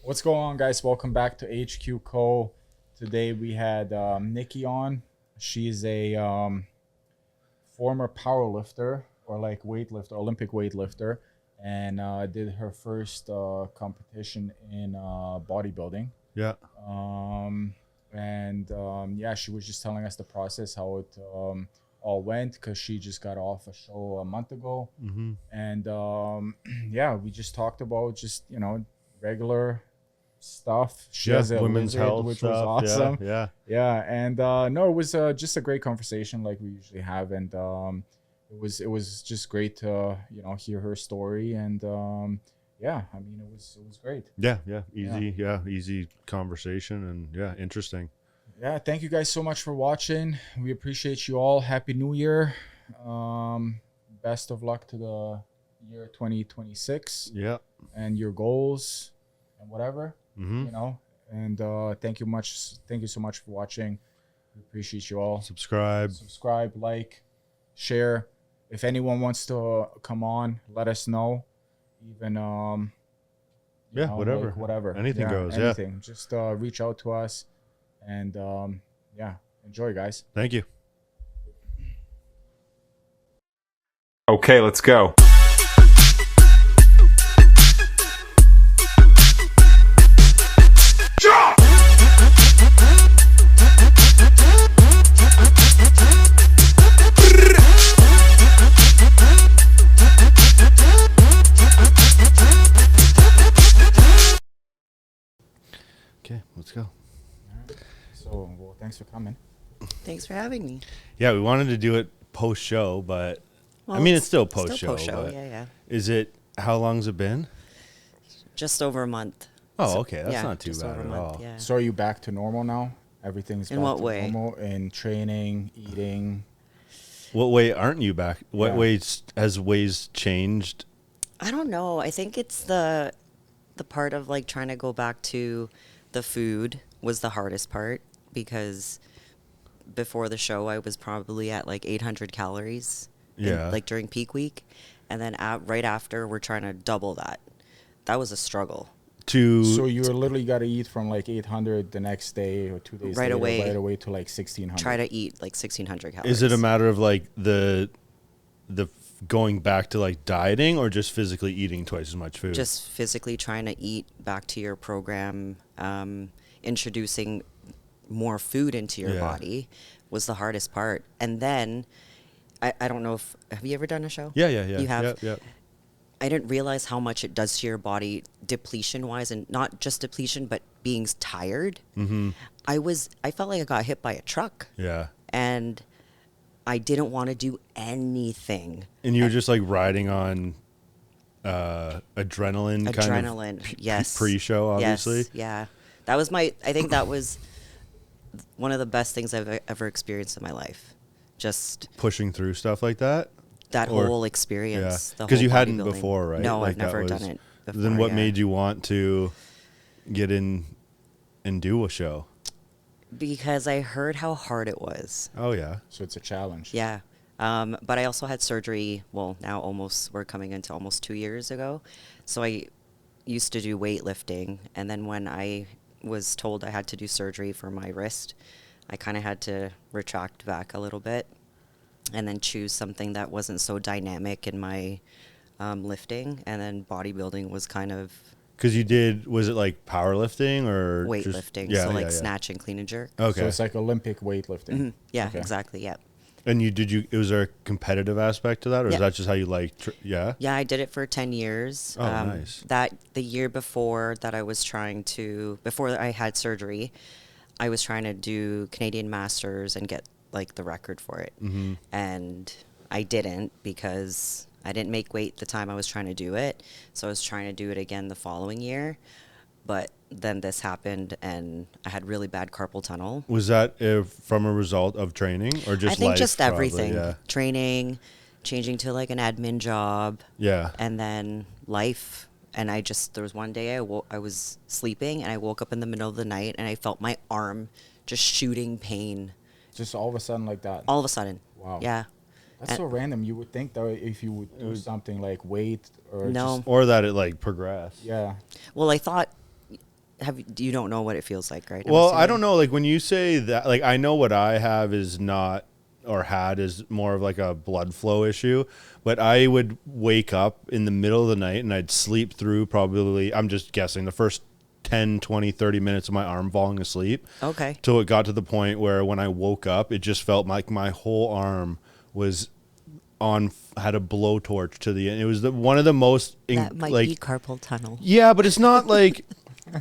What's going on, guys? Welcome back to HQCo. Today we had Nikki on. She's a former powerlifter or like weightlifter, Olympic weightlifter, and did her first competition in bodybuilding. Yeah. Yeah, she was just telling us the process, how it all went, because she just got off a show a month ago. Mm-hmm. And yeah, we just talked about just, regular stuff. She has a women's lizard, health which stuff. was awesome. Yeah. And no, it was just a great conversation like we usually have. And it was just great to, hear her story. And yeah, I mean, it was great. Yeah. Easy conversation and interesting. Yeah, thank you guys so much for watching. We appreciate you all. Happy New Year. Best of luck to the year 2026. Yeah. And your goals and whatever. Mm-hmm. And thank you so much for watching. We appreciate you all. Subscribe, like, share. If anyone wants to come on, let us know. Even whatever. like whatever, anything goes. Anything. Just reach out to us. And enjoy, guys. Thank you. Okay, let's go. Okay, let's go. So, well, thanks for coming. Thanks for having me. Yeah, we wanted to do it post show, but I mean, it's still post show. Yeah. Is it? How long's it been? Just over a month. Oh, okay, that's yeah, not too just bad over a at month, all. Yeah. So, are you back to normal now? Everything's In back what to way? normal in training, eating. What way aren't you back? What Yeah. ways has ways changed? I don't know. I think it's the part of like trying to go back to the food was the hardest part, because before the show I was probably at like 800 calories Yeah. like during peak week, and then right after we're trying to double that. That was a struggle. So you literally got to eat from like 800 the next day or 2 days Right later, away. to like 1600. Try to eat like 1600 calories. Is it a matter of like the going back to like dieting, or just physically eating twice as much food? Just physically trying to eat back to your program, introducing more food into your body was the hardest part. And then I don't know if, have you ever done a show? Yeah. You have? Yeah. I didn't realize how much it does to your body depletion wise, and not just depletion, but being tired. Mm-hmm. I felt like I got hit by a truck, Yeah. and I didn't want to do anything. And you were just like riding on adrenaline kind of Yes. pre-show, obviously. Yes, yeah. That was I think that was one of the best things I've ever experienced in my life. Just Pushing through stuff like that. that Or- whole experience. Yeah. Because You hadn't before, right? No, Like I've never that done was- it before. Then what yeah. made you want to get in and do a show? Because I heard how hard it was. Oh yeah. So it's a challenge. Yeah. But I also had surgery. Well, now we're coming into almost 2 years ago. So I used to do weightlifting. And then when I was told I had to do surgery for my wrist, I kind of had to retract back a little bit and then choose something that wasn't so dynamic in my lifting. And then bodybuilding was kind of Because was it like powerlifting or weightlifting. Just, So like snatch and clean and jerk. Okay. So it's like Olympic weightlifting. Mhm. Yeah, Okay. exactly. Yeah. And was there a competitive aspect to that, or is Yeah. that just how you like? Yeah. Yeah, I did it for 10 years. Oh, nice. The year before that before I had surgery, I was trying to do Canadian Masters and get like the record for it. Mm-hmm. And I didn't, because I didn't make weight the time I was trying to do it. So I was trying to do it again the following year. But then this happened, and I had really bad carpal tunnel. Was that from a result of training, or just I think life, just probably? everything. Yeah. Training, changing to like an admin job. Yeah. And then life. And there was one day I was sleeping, and I woke up in the middle of the night, and I felt my arm just shooting pain. Just all of a sudden like that. All of a sudden. Wow. Yeah. That's so random. You would think that if you would do something like weight or No. just, Or that it like progressed. yeah. Well, I thought you don't know what it feels like, right? I'm Well, I assuming? don't know. Like when you say that, like I know what I have is not or had is more of like a blood flow issue, but I would wake up in the middle of the night and I'd sleep through probably, I'm just guessing, the first 10, 20, 30 minutes of my arm falling asleep. Okay. Till it got to the point where when I woke up, it just felt like my whole arm was had a blowtorch to the end. It was one of the most That might be carpal tunnel. yeah, but it's not like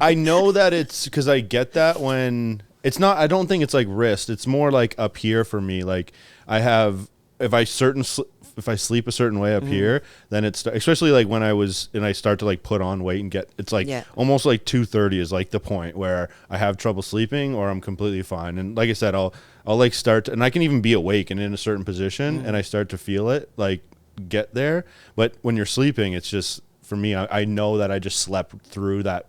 I know that it's because I get that when it's not. I don't think it's like wrist. It's more like up here for me. Like I have if I sleep a certain way up here, then it's especially like when I start to like put on weight and get it's like almost like 2:30 is like the point where I have trouble sleeping or I'm completely fine. And like I said, I'll like start and I can even be awake and in a certain position and I start to feel it like get there. But when you're sleeping, it's just for me. I know that I just slept through that.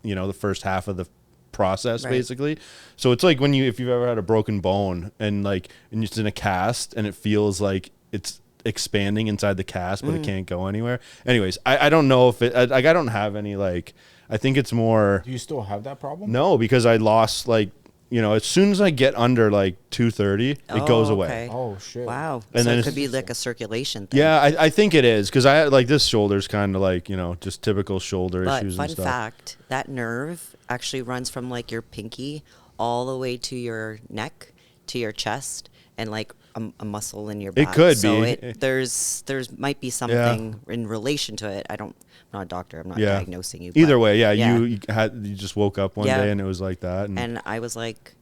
The first half of the process basically. So it's like if you've ever had a broken bone and it's in a cast and it feels like it's expanding inside the cast, but it can't go anywhere. Anyways, I don't know if I don't have any I think it's more. Do you still have that problem? No, because I lost as soon as I get under 230, it goes away. Okay. Oh shit! Wow. And So then it it's- could be like a circulation thing. Yeah, I think it is because I had this shoulder's kind of just typical shoulder But issues fun and stuff. fact, that nerve actually runs from your pinky all the way to your neck, to your chest, and a muscle in your back. could so be. There's might be something in relation to it. I'm not a doctor. I'm not diagnosing you. Either but way, yeah, yeah. you just woke up one day and it was like that. And I was like,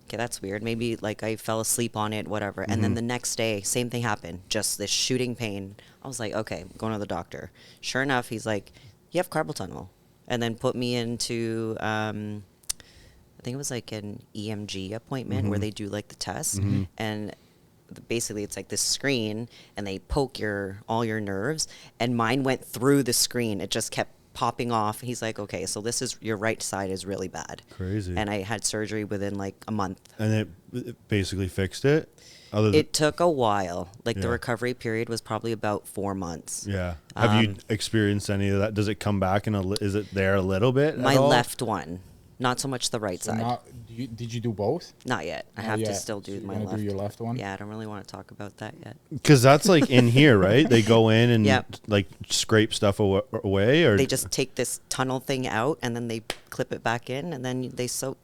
okay, that's weird. Maybe I fell asleep on it, whatever. And then the next day, same thing happened. Just this shooting pain. I was like, okay, I'm going to the doctor. Sure enough, he's like, you have carpal tunnel. And then put me into, I think it was an EMG appointment where they do the test. And basically it's this screen and they poke all your nerves. And mine went through the screen. It just kept popping off. He's like, okay, so this is your right side is really bad. Crazy. And I had surgery within a month. And it basically fixed it. It took a while. The Yeah. recovery period was probably about 4 months. Yeah. Have you experienced any of that? Does it come back is it there a little bit? My at all? left one, not so much the right So side. now, did you do both? Not yet. I Not have to yet. still So do you're my gonna left. do your left one? Yeah, I don't really want to talk about that yet. Because that's in here, right? They go in and Yep. scrape stuff away, or They just take this tunnel thing out and then they clip it back in and then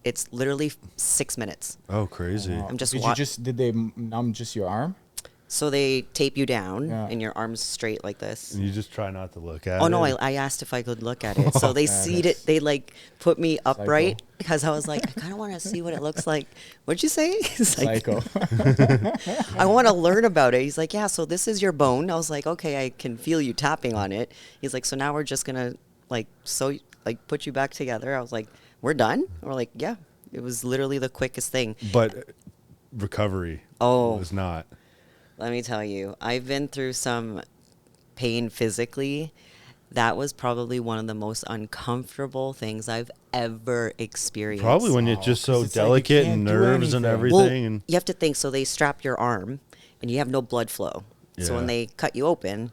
it's literally 6 minutes. oh, crazy. I'm just Did did they numb just your arm? So they tape you down Yeah. and your arm's straight like this. And you just try not to look at it. Oh no, I asked if I could look at it. So they that's- they put me upright because I was like, I kind of want to see what it looks like. What'd you say? He's like, Psycho. I want to learn about it. He's like, yeah, so this is your bone. I was like, okay, I can feel you tapping on it. He's like, so now we're just going to put you back together. I was like, we're done? We're like, yeah. It was literally the quickest thing. But recovery was not. Let me tell you, I've been through some pain physically. That was probably one of the most uncomfortable things I've ever experienced. Probably when you're just so 'cause it's like you delicate can't and do nerves and anything. everything. Well, and you have to think, so they strap your arm and you have no blood flow. So when Yeah. they cut you open,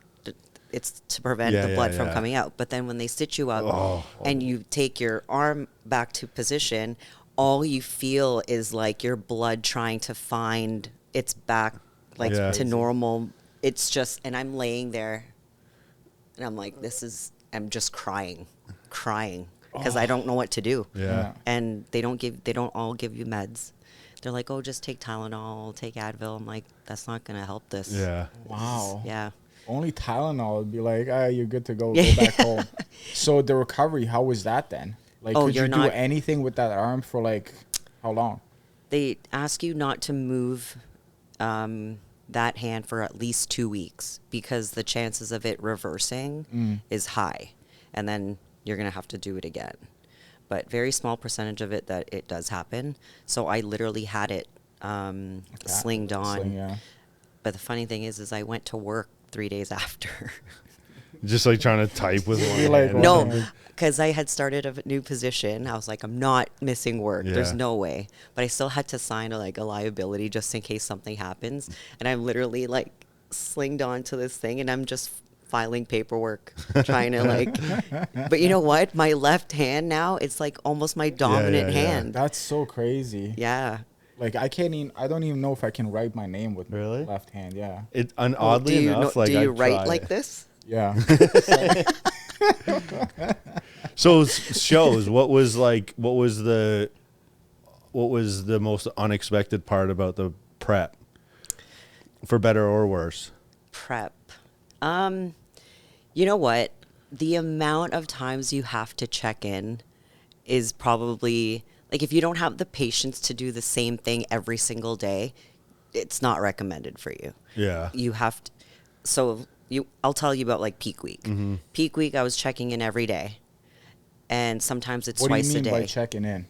it's to prevent Yeah, the blood yeah, from yeah. coming out. But then when they stitch you up Oh. and you take your arm back to position, all you feel is your blood trying to find its back Yeah. to normal. It's just, and I'm laying there and I'm like, I'm just crying because I don't know what to do. yeah. And they don't all give you meds. They're like, oh, just take Tylenol, take Advil. I'm like, that's not going to help this. Yeah. Wow. Yeah. Only Tylenol would be like, you're good to go. Yeah. Go back home. So the recovery, how was that then? Oh, could you you're do not- anything with that arm for how long? They ask you not to move that hand for at least 2 weeks because the chances of it reversing is high. And then you're going to have to do it again. But very small percentage of it that it does happen. So I literally had it slinged on. Sling, yeah. But the funny thing is I went to work 3 days after. Just trying to type with one You're like, hand. "Oh, No, because I had started a new position. I was like, I'm not missing work. There's Yeah. no way. But I still had to sign a liability just in case something happens. And I'm literally slinged onto this thing and I'm just filing paperwork, trying to like. But you know what? My left hand now, it's like almost my dominant yeah. hand. That's so crazy. Yeah. Like I don't even know if I can write my name with Really? my left hand. Yeah. It Oh, oddly enough, like do you I'd write try like it. this? Yeah. So shows, what was the most unexpected part about the prep, for better or worse? Prep. You know what? The amount of times you have to check in is probably like if you don't have the patience to do the same thing every single day, it's not recommended for you. Yeah. You have to, I'll tell you about like peak week. Mm-hmm. Peak week I was checking in every day. And sometimes it's What do you twice a mean day. by checking in?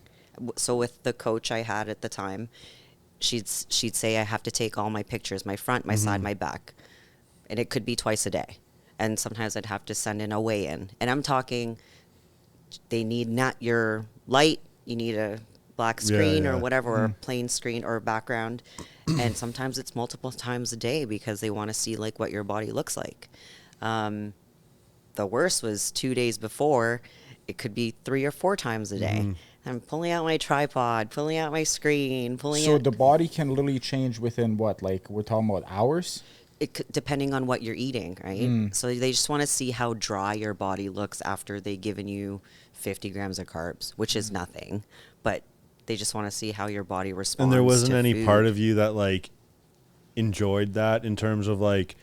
So with the coach I had at the time, she'd say I have to take all my pictures, my front, my side, my back, and it could be twice a day. And sometimes I'd have to send in a weigh-in, and I'm talking, they need not your light, you need a black screen or yeah. whatever, or a plain screen or background, and sometimes it's multiple times a day because they want to see like what your body looks like. The worst was 2 days before. It could be 3 or 4 times a day. I'm pulling out my tripod, pulling out my screen, So the body can literally change within what? Like we're talking about hours? Depending on what you're eating, right? So they just want to see how dry your body looks after they've given you 50 grams of carbs, which is nothing, but they just want to see how your body responds. And there wasn't to any food. part of you that like enjoyed that in terms of like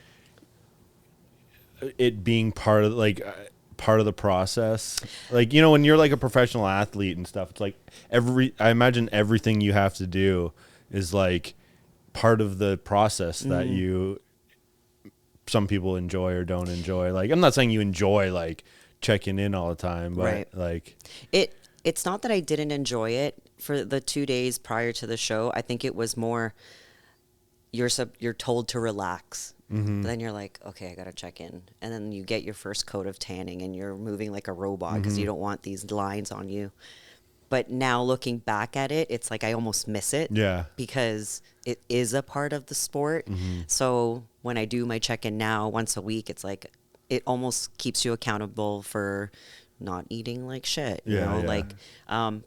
it being part of the process, like, you know, when you're like a professional athlete and stuff, it's like I imagine everything you have to do is like part of the process that some people enjoy or don't enjoy. Like, I'm not saying you enjoy like checking in all the time, but Right. like it's not that I didn't enjoy it for the 2 days prior to the show. I think it was more you're told to relax. But then you're like, okay, I got to check in. And then you get your first coat of tanning and you're moving like a robot because you don't want these lines on you. But now looking back at it, it's like I almost miss it. Yeah. Because it is a part of the sport. So when I do my check-in now once a week, it's like it almost keeps you accountable for not eating like shit. You Yeah, know, yeah. like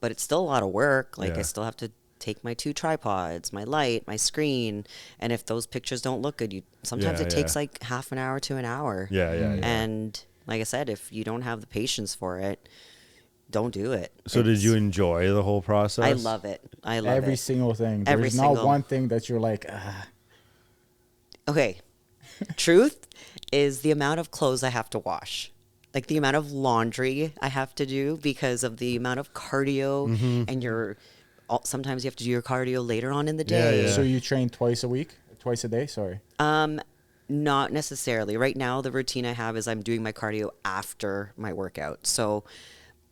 but it's still a lot of work. Like Yeah. I still have to take my 2 tripods, my light, my screen, and if those pictures don't look good, sometimes Yeah, it takes yeah. like half an hour to an hour. Yeah. And like I said, if you don't have the patience for it, don't do it. So did you enjoy the whole process? I love it. I love Every it. single thing. Every There's not single- one thing that you're like, Okay. Truth is the amount of clothes I have to wash. Like the amount of laundry I have to do because of the amount of cardio and sometimes you have to do your cardio later on in the Yeah, day. yeah. so you train twice a day? Sorry. Not necessarily. Right now, the routine I have is I'm doing my cardio after my workout. So,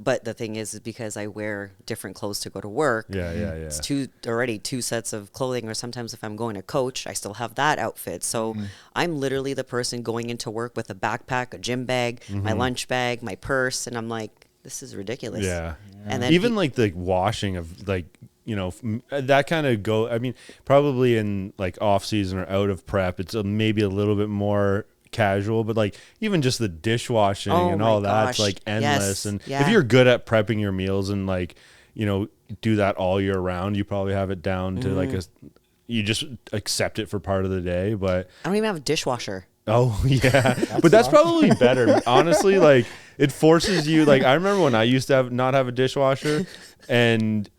but the thing is because I wear different clothes to go to work. Yeah. It's already two sets of clothing, or sometimes if I'm going to coach, I still have that outfit. So I'm literally the person going into work with a backpack, a gym bag, my lunch bag, my purse, and I'm like, this is ridiculous. Yeah. And then Even like the washing of like, you know, that kind of I mean, probably in like off season or out of prep, it's maybe a little bit more casual, but like even just the dishwashing Oh and my all that's gosh. like endless. Yes. And Yeah. if you're good at prepping your meals and like, you know, do that all year round, you probably have it down to like you just accept it for part of the day. But I don't even have a dishwasher. oh yeah, but that's probably better. Honestly, like it forces you. Like I remember when I used to not have a dishwasher, and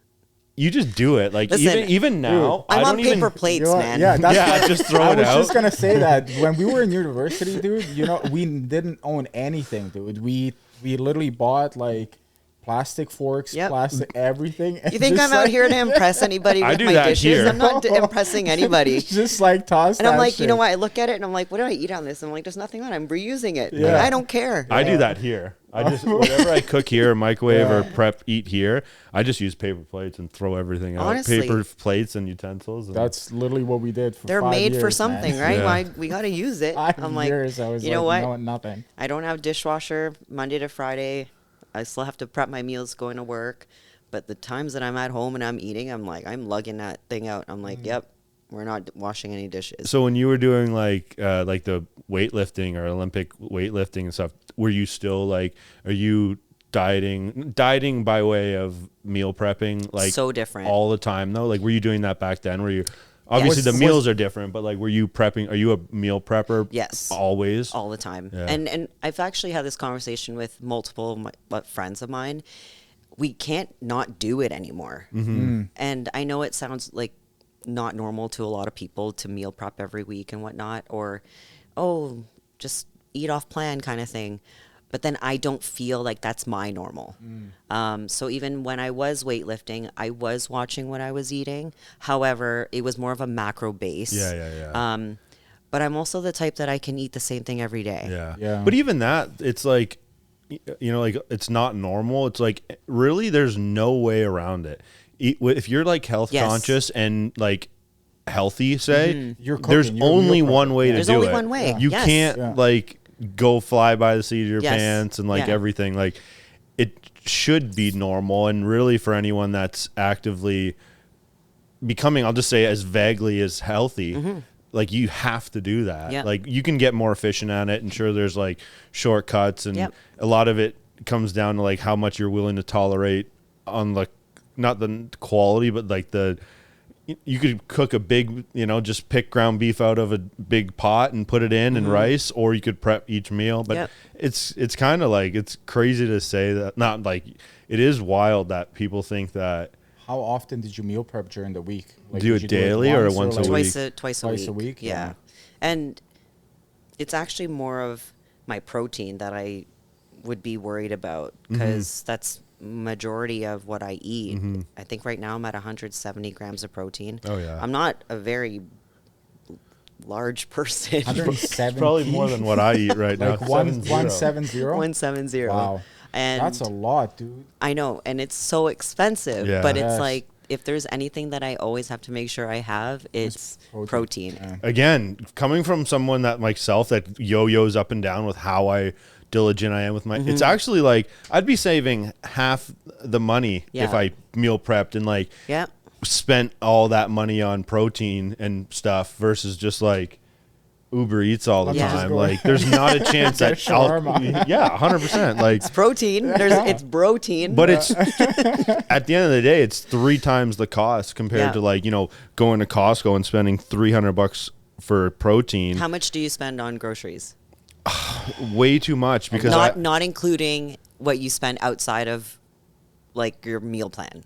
you just do it. Like Listen, even now, I'm I on don't paper even. plates, Yeah, man. yeah, that's Yeah, what- just throw I it was out. just gonna say that when we were in university, dude, you know, we didn't own anything, dude. We literally bought like plastic forks, Yep. plastic everything. and You think just, I'm out like- here to impress anybody I with do my that dishes? here. I'm not impressing anybody. just like toss. And I'm that like, you know shit. what? I look at it and I'm like, what did I eat on this? I'm like, there's nothing on it. I'm reusing it. Like, Yeah. I don't care. I do that here. I just whatever I cook here, microwave or eat here. I just use paper plates and throw everything out. Honestly. Paper plates and utensils. And That's literally what we did for They're 5 made for years, something, man. right? Yeah. Why we got to use it. 5 I'm like, years, I was you like, know what? no, nothing. I don't have dishwasher Monday to Friday. I still have to prep my meals going to work. But the times that I'm at home and I'm eating, I'm like, I'm lugging that thing out. I'm like, yep, we're not washing any dishes. So when you were doing like the weightlifting or Olympic weightlifting and stuff, were you still like, are you dieting by way of meal prepping, like So different. all the time though? Like, were you doing that back then? Were you obviously the meals are different, but like, were you prepping? Are you a meal prepper? Yes. Always. All the time. Yeah. And I've actually had this conversation with multiple friends of mine. We can't not do it anymore. And I know it sounds like not normal to a lot of people to meal prep every week and whatnot, or, oh, just eat off plan kind of thing. But then I don't feel like that's my normal. So even when I was weightlifting, I was watching what I was eating. However, it was more of a macro base. Yeah. But I'm also the type that I can eat the same thing every day. Yeah. But even that, it's like, you know, like it's not normal. It's like, really, there's no way around it. If you're like health conscious and like healthy, say, there's only one way to do it. There's only one way. You can't like go fly by the seat of your pants and like everything. Like, it should be normal. And really, for anyone that's actively becoming, I'll just say as vaguely as healthy, like you have to do that. Like, you can get more efficient at it, and sure, there's like shortcuts, and a lot of it comes down to like how much you're willing to tolerate on like not the quality, but like you could cook a big, you know, just pick ground beef out of a big pot and put it in and rice, or you could prep each meal. But it's kind of like, it's crazy to say that, not like, it is wild that people think that. How often did you meal prep during the week? Like, do it daily or once a week? Twice a week. Yeah. And it's actually more of my protein that I would be worried about, because that's majority of what I eat. I think right now I'm at 170 grams of protein. Oh yeah. I'm not a very large person. 170? Probably more than what I eat right now. Like 170? 170. Wow. And that's a lot, dude. I know, and it's so expensive. Yeah. But it's like, if there's anything that I always have to make sure I have, it's protein. Yeah. Again, coming from someone that myself that yo-yos up and down with how diligent I am with my, it's actually like, I'd be saving half the money if I meal prepped and like spent all that money on protein and stuff versus just like Uber Eats all the time. Like, there's not a chance that shawarma. 100%. Like, It's protein. It's protein. but it's at the end of the day, it's 3 times the cost compared to like, you know, going to Costco and spending $300 for protein. How much do you spend on groceries? Way too much, because not including what you spend outside of like your meal plan.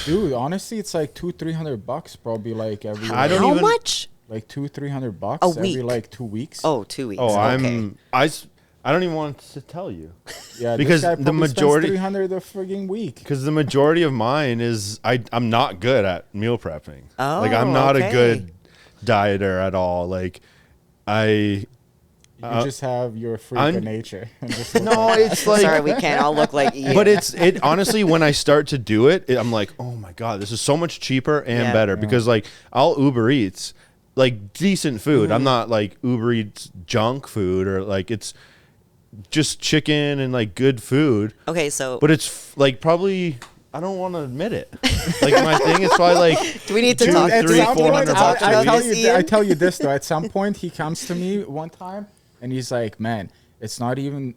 Dude, honestly, it's like $200-300 probably, like every. How much? Like $200-300 A every week. like 2 weeks. Oh, 2 weeks. Oh, okay. I don't even want to tell you. Yeah, because this guy the probably spends majority $300 a frigging week. Because the majority of mine is I'm not good at meal prepping. Oh, like, I'm not okay. a good dieter at all. Like, You just have your freak of nature. no, it's like, Sorry, we can't all look like you. but it honestly, when I start to do it, I'm like, oh my God, this is so much cheaper and better, because like, I'll Uber Eats like decent food. I'm not like Uber Eats junk food, or like, it's just chicken and like good food. Okay, so. But it's like, probably, I don't want to admit it. Like, my thing is probably like, Do we need to Dude, talk? at Do we some need point, to talk I about tell this, you, I Ian? tell you this though. At some point, he comes to me one time and he's like, "Man, it's not even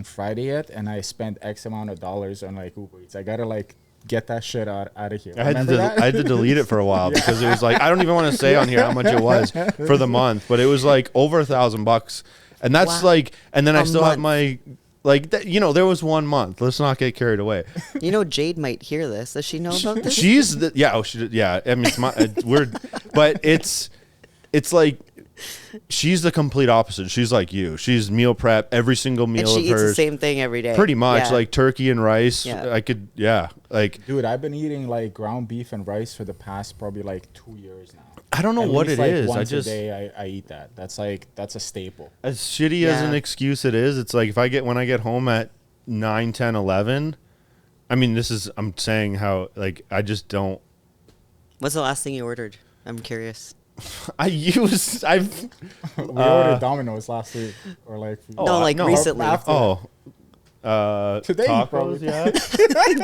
Friday yet, and I spent X amount of dollars on like Uber Eats. I gotta like get that shit out of here." I had to delete it for a while because it was like, I don't even want to say on here how much it was for the month, but it was like over $1,000, and that's like, and then I still have my like, you know, there was 1 month. Let's not get carried away. You know, Jade might hear this. Does she know about this? She's the I mean, it's my but it's like, she's the complete opposite. She's like you. She's meal prep every single meal And she of eats hers. the same thing every day. Pretty much, Yeah. like turkey and rice. Yeah. I could, like, Dude, I've been eating like ground beef and rice for the past probably like 2 years now. I don't know At what least, it like, is. Once a day, I eat that. That's a staple. As shitty as an Yeah. excuse it is, it's like, when I get home at 9, 10, 11, I mean, I'm saying how, like, I just don't. What's the last thing you ordered? I'm curious. We ordered Domino's last week, or like Recently. after today, tacos, probably. yeah.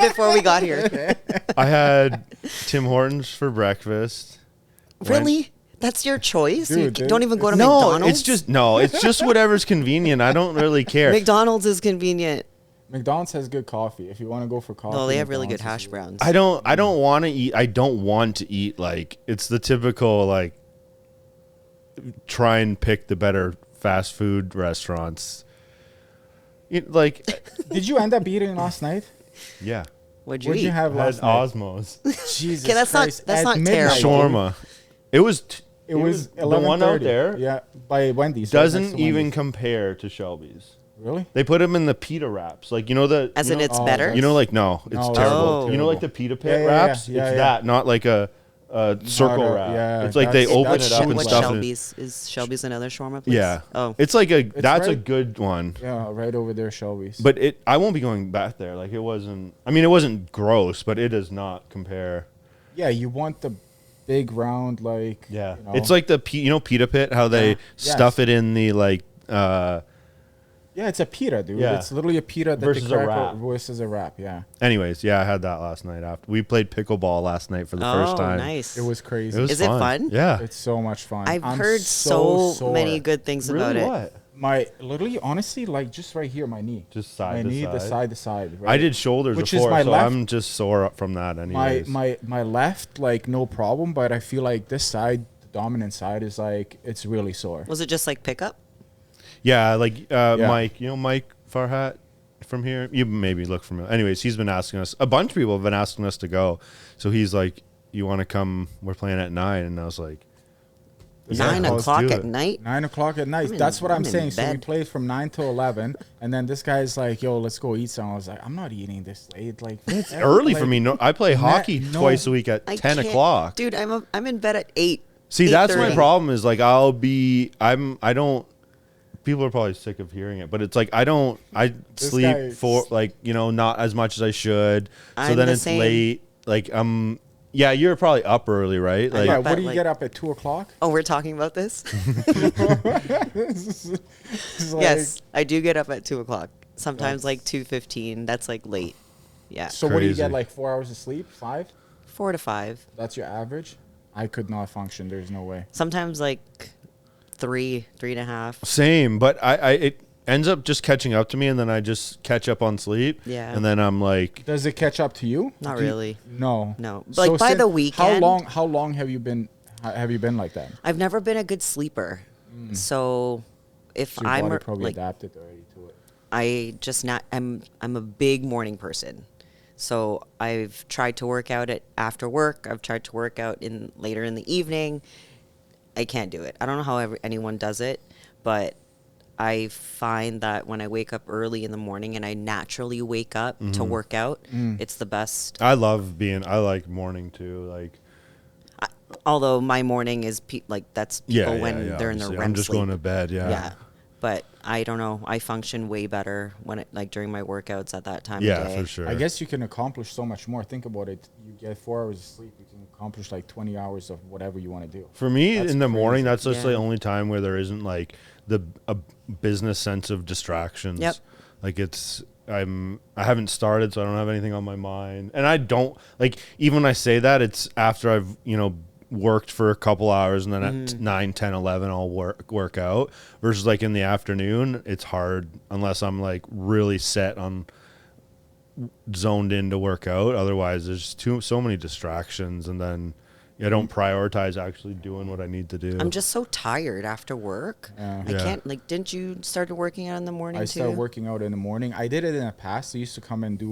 Before we got here. I had Tim Hortons for breakfast. Really? That's your choice? Dude, You don't even go to No, McDonald's? it's just whatever's convenient. I don't really care. McDonald's is convenient. McDonald's has good coffee. If you want to go for coffee, No, they have really good McDonald's hash is browns. I don't want to eat. I don't want to eat like it's the typical like try and pick the better fast food restaurants. Like Did you end up eating last night? yeah, What'd you What'd eat? you have had last night? Osmos Jesus Okay, that's Christ. not At midnight, terrible. shawarma. It was It was the one 11:30. out there. Yeah, by Wendy's. right next Doesn't to even Wendy's. compare to Shelby's. Really? They put them in the pita wraps, like As in it's Oh, better? that's- you know, like no, it's No, terrible. Oh. You know, like the pita pit Yeah, wraps. yeah, it's yeah. that, not like a circle a- wrap. yeah, it's like they that's- open that's it up and what stuff. Shelby's is Shelby's another shawarma place? Yeah. Oh. It's like that's a right- good one. Yeah, right over there, Shelby's. But I won't be going back there. Like it wasn't. I mean, it wasn't gross, but it does not compare. yeah, you want the big round like. Yeah, you know. it's like the pita pit. How they Yeah. stuff Yes. it in the like. Yeah, it's a pita, dude. Yeah. It's literally a pita that Versus they a crack wrap. versus a wrap. Yeah, Anyways, yeah, I had that last night. After we played pickleball last night for the first time. Nice. it was crazy. It was Is it fun? Yeah. It's so much fun. I've I'm heard so sore. many good things about Really? it. What? My literally, honestly, like just right here, my knee. Just side my to knee, the side? side to side. I Right? did shoulders Which is before, my so left- I'm just sore up from that. Anyways, My left, like no problem, but I feel like this side, the dominant side, is like it's really sore. Was it just like pickup? yeah, like Mike, you know Mike Farhat from here. You maybe look familiar. Anyways, he's been asking us. A bunch of people have been asking us to go. So he's like, "You want to come? We're playing at 9." And I was like, Yeah, 9 let's o'clock do at it. night? 9 o'clock at night. I'm in- That's what I'm I'm in saying. So we bed. played from 9 to 11, and then this guy's like, "Yo, let's go eat some." I was like, "I'm not eating this late. Like It's early for me. No, I play hockey no. twice a week at I 10 can't- o'clock. Dude, I'm in bed at 8. See, that's my 8:30. problem. Is like I don't. People are probably sick of hearing it, but it's like I This sleep guy- for like not as much as I should. So I'm then the it's same. late. Like yeah, you're probably up early, right? Like Yeah, up what at, do you like- get up at 2 o'clock? Oh, we're talking about this? It's like- Yes, I do get up at 2 o'clock. Sometimes That's- like 2:15. That's like late. Yeah. So what do you Crazy. get? Like 4 hours of sleep? 5? 4 to 5. That's your average? I could not function. There's no way. Sometimes like 3, 3.5. same, but it ends up just catching up to me, and then I just catch up on sleep. Yeah. and then I'm like, Does it catch up to you? Not Do you- really. No. No. Like, by the weekend- How long have you been like that? I've never been a good sleeper. So if So your I'm body probably like adapted already to it. I just not I'm a big morning person. So I've tried to work out after work. I've tried to work out in later in the evening. I can't do it. I don't know how anyone does it, but I find that when I wake up early in the morning and I naturally wake up to work out, it's the best. I like morning too. Like Although my morning is that's people when they're in their obviously. REM I'm just sleep. going to bed. Yeah. But I don't know. I function way better when during my workouts at that time of Yeah, day. for sure. I guess you can accomplish so much more. Think about it. You get 4 hours of sleep, you can accomplish like 20 hours of whatever you want to do. For me, That's in the morning, crazy. that's just Yeah. the only time where there isn't like a business sense of distractions. Yep. Like I haven't started, so I don't have anything on my mind, and I don't like even when I say that, it's after I've worked for a couple hours, and then at 9, 10, 11, I'll work out. Versus like in the afternoon, it's hard unless I'm like really set on zoned in to work out. Otherwise, there's so many distractions, and then I don't prioritize actually doing what I need to do. I'm just so tired after work. Yeah. I Yeah. can't. Didn't you started working out in the morning I too? started working out in the morning. I did it in the past. I used to come and do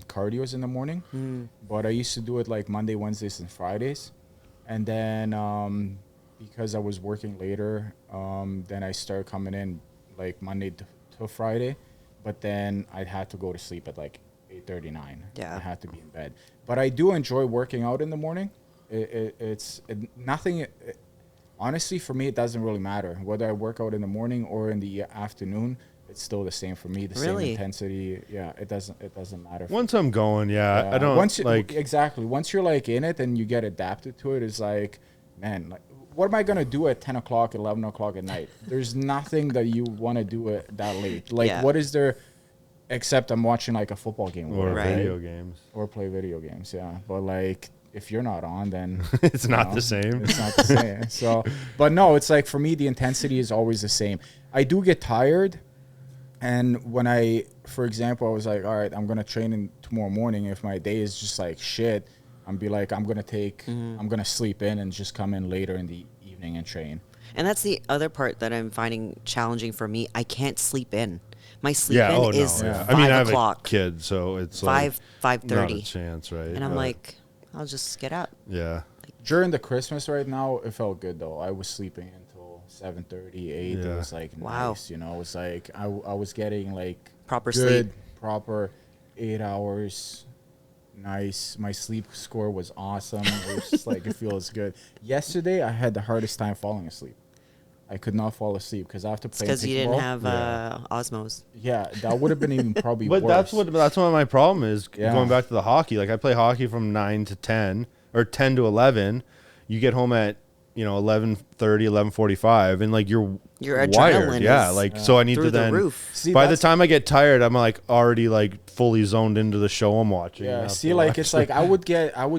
cardios in the morning, but I used to do it like Monday, Wednesdays, and Fridays. And then because I was working later, then I started coming in like Monday to Friday. But then I had to go to sleep at like 8:39. Yeah. I had to be in bed. But I do enjoy working out in the morning. It's nothing. Honestly, for me, it doesn't really matter whether I work out in the morning or in the afternoon. It's still the same for me. The same Really? intensity. Yeah, it doesn't matter. Once I'm going, I don't Once you, like. exactly. Once you're like in it and you get adapted to it, it's like, man, like, what am I gonna do at 10 o'clock, 11 o'clock at night? There's nothing that you want to do it that late. Like, Yeah. what is there? Except I'm watching like a football game Or Right. video games. or play video games. Yeah, but like if you're not on, then It's you not know, the same. It's not the same. So, but no, it's like for me, the intensity is always the same. I do get tired, and when for example, I was like, all right, I'm gonna train in tomorrow morning. If my day is just like shit, I'm gonna sleep in and just come in later in the evening and train. And that's the other part that I'm finding challenging for me. I can't sleep in. My sleep Yeah. in Oh no. is Yeah. 5 I mean, I have a o'clock, kid, so it's 5:30, not a chance, right? and I'm But, like, I'll just get up. yeah. During the Christmas right now, it felt good though. I was sleeping until 7:30, 8. It Yeah. was like Wow. nice, you know. It was like I was getting like Proper good, sleep. proper 8 hours. Nice. My sleep score was awesome. It was just like it feels good. Yesterday, I had the hardest time falling asleep. I could not fall asleep because after It's playing because you didn't pickleball- have Yeah. Osmos. Yeah, that would have been even probably But worse. that's what my problem is. Yeah. Going back to the hockey, like I play hockey from 9 to 10 or 10 to 11. You get home at 11:30, 11:45, and like you're Your wired. adrenaline Yeah, is like so I need through to the then. roof. See, By the that's- time I get tired, I'm like already like fully zoned into the show I'm watching. Yeah, after see, a like while. it's like I would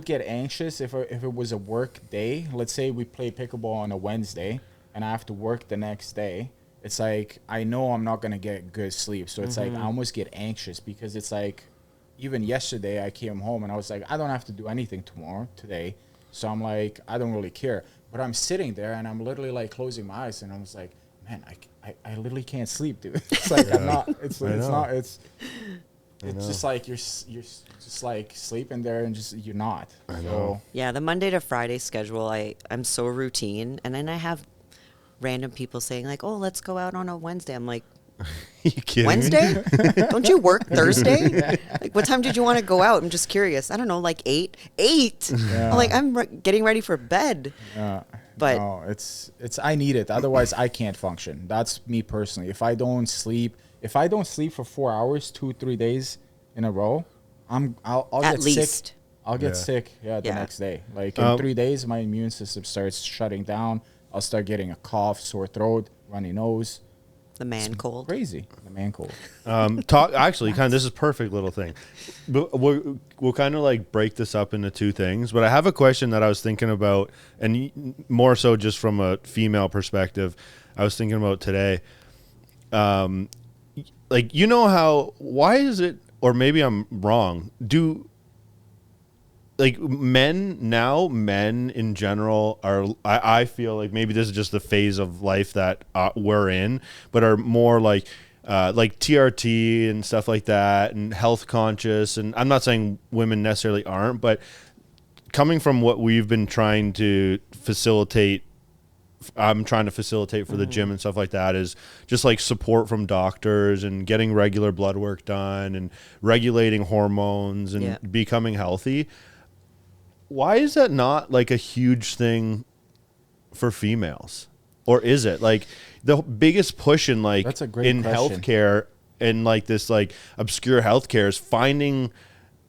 get anxious if it was a work day. Let's say we play pickleball on a Wednesday, and I have to work the next day. It's like I know I'm not gonna get good sleep, so it's like I almost get anxious because it's like even yesterday I came home and I was like I don't have to do anything today, so I'm like I don't really care. But I'm sitting there and I'm literally like closing my eyes and I was like, man, I literally can't sleep, dude. It's like I'm not. It's know. not. It's just like you're just like sleeping there and just you're not. I So, know. Yeah, the Monday to Friday schedule, I'm so routine. And then I have random people saying like, oh, let's go out on a Wednesday. I'm like, you kidding me? Wednesday? Don't you work Thursday? Like, what time did you want to go out? I'm just curious. I don't know, like 8? 8? Yeah. I'm like, I'm getting ready for bed. But- no, it's I need it. Otherwise, I can't function. That's me personally. If I don't sleep for 4 hours, 2-3 days in a row, I'll At get least. sick. I'll get Yeah. sick. Yeah, the Yeah. next day. Like in 3 days, my immune system starts shutting down. I'll start getting a cough, sore throat, runny nose. The man cold. Crazy, the man cold. Talk actually, kind of this is a perfect little thing. But we'll kind of like break this up into two things. But I have a question that I was thinking about, and more so just from a female perspective, I was thinking about today. Like why is it, or maybe I'm wrong? Like men in general are, I feel like maybe this is just the phase of life that we're in, but are more like TRT and stuff like that and health conscious. And I'm not saying women necessarily aren't, but coming from what we've been trying to facilitate, I'm trying to facilitate for the gym and stuff like that, is just like support from doctors and getting regular blood work done and regulating hormones and Yeah. becoming healthy. Why is that not like a huge thing for females? Or is it like the biggest push in like That's a great in question. healthcare and like this like obscure healthcare is finding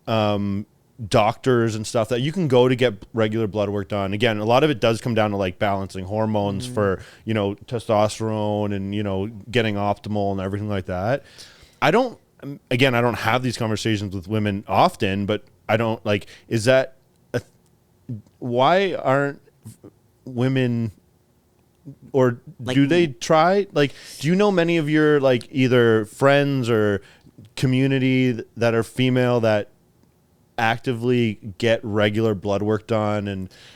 doctors and stuff that you can go to get regular blood work done. Again, a lot of it does come down to like balancing hormones for, testosterone and, getting optimal and everything like that. I don't have these conversations with women often, but I don't like, why aren't women, or Like- do they try? Like, do you know many of your like either friends or community that are female that actively get regular blood work done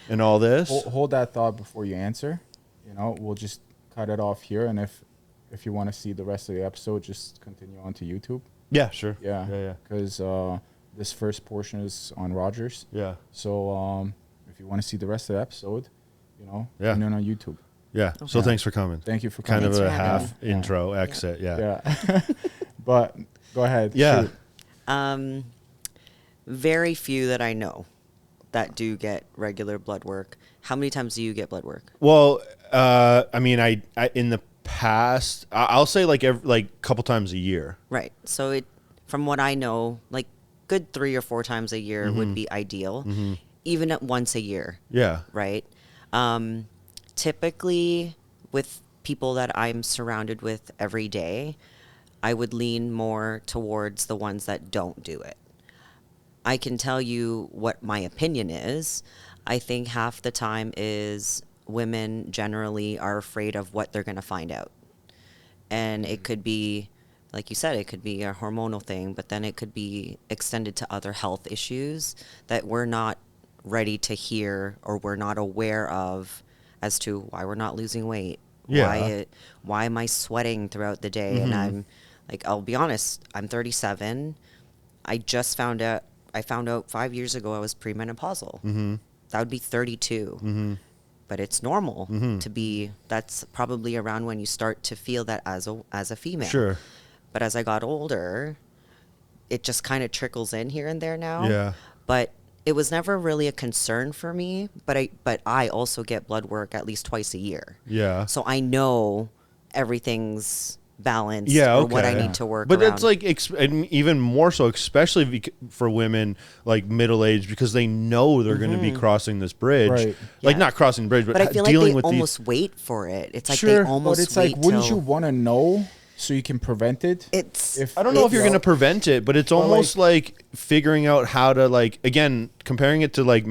and all this? Hold that thought before you answer. We'll just cut it off here, and if you want to see the rest of the episode, just continue on to YouTube. Yeah, sure. Yeah. Because this first portion is on Rogers. Yeah. So if you want to see the rest of the episode, Yeah. tune in on YouTube. Yeah. So thanks for coming. Thank you for Kind coming. of a Thanks for having half intro exit. Yeah. Yeah. But go ahead. Yeah. Shoot. Very few that I know that do get regular blood work. How many times do you get blood work? Well, I mean, I in the past, I'll say like couple times a year. Right. So from what I know, like good 3 or 4 times a year would be ideal, even at once a year. Yeah. Right. Typically, with people that I'm surrounded with every day, I would lean more towards the ones that don't do it. I can tell you what my opinion is. I think half the time is women generally are afraid of what they're going to find out. And it could be, like you said, it could be a hormonal thing, but then it could be extended to other health issues that we're not ready to hear or we're not aware of as to why we're not losing weight. Yeah. Why am I sweating throughout the day? And I'm like, I'll be honest, I'm 37. I found out 5 years ago I was premenopausal. That would be 32. But it's normal to be, that's probably around when you start to feel that as a female. Sure. But as I got older, it just kind of trickles in here and there now. Yeah. But it was never really a concern for me. But I also get blood work at least twice a year. Yeah. So I know everything's balanced Yeah, or what I okay. need to work But around. it's like and even more so, especially for women like middle aged, because they know they're going to be crossing this bridge, Right. like Yeah. not crossing the bridge, but I feel like dealing they with almost these. wait for it. It's like Sure, they but almost But it's wait like, wouldn't till you want to know so you can prevent it? it's. I don't know if you're It's- going to prevent it, but it's Well, almost like figuring out how to, like, again, comparing it to like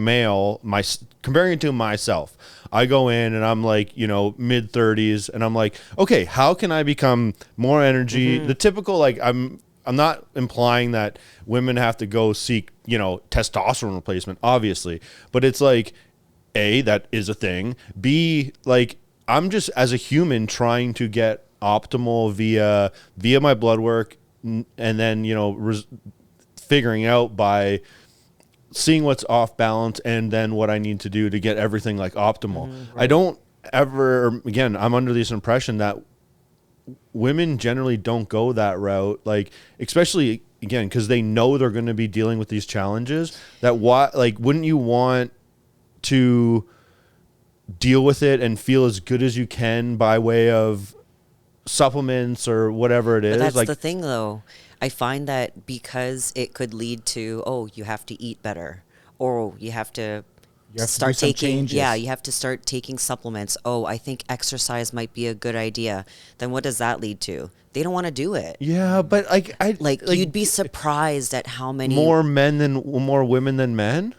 comparing it to myself. I go in and I'm like, mid 30s, and I'm like, okay, how can I become more energy? The typical, like, I'm not implying that women have to go seek, testosterone replacement, obviously, but it's like, A, that is a thing. B, like, I'm just as a human trying to get optimal via my blood work, and then figuring out by seeing what's off balance and then what I need to do to get everything like optimal. I don't ever, again, I'm under this impression that women generally don't go that route, like, especially again because they know they're going to be dealing with these challenges. Wouldn't you want to deal with it and feel as good as you can by way of supplements or whatever it is? But that's like the thing, though. I find that because it could lead to, you have to eat better, or you have to You have to start do some taking, changes. you have to start taking supplements. Oh, I think exercise might be a good idea. Then what does that lead to? They don't want to do it. yeah, but Like you'd be surprised at how many more women than men.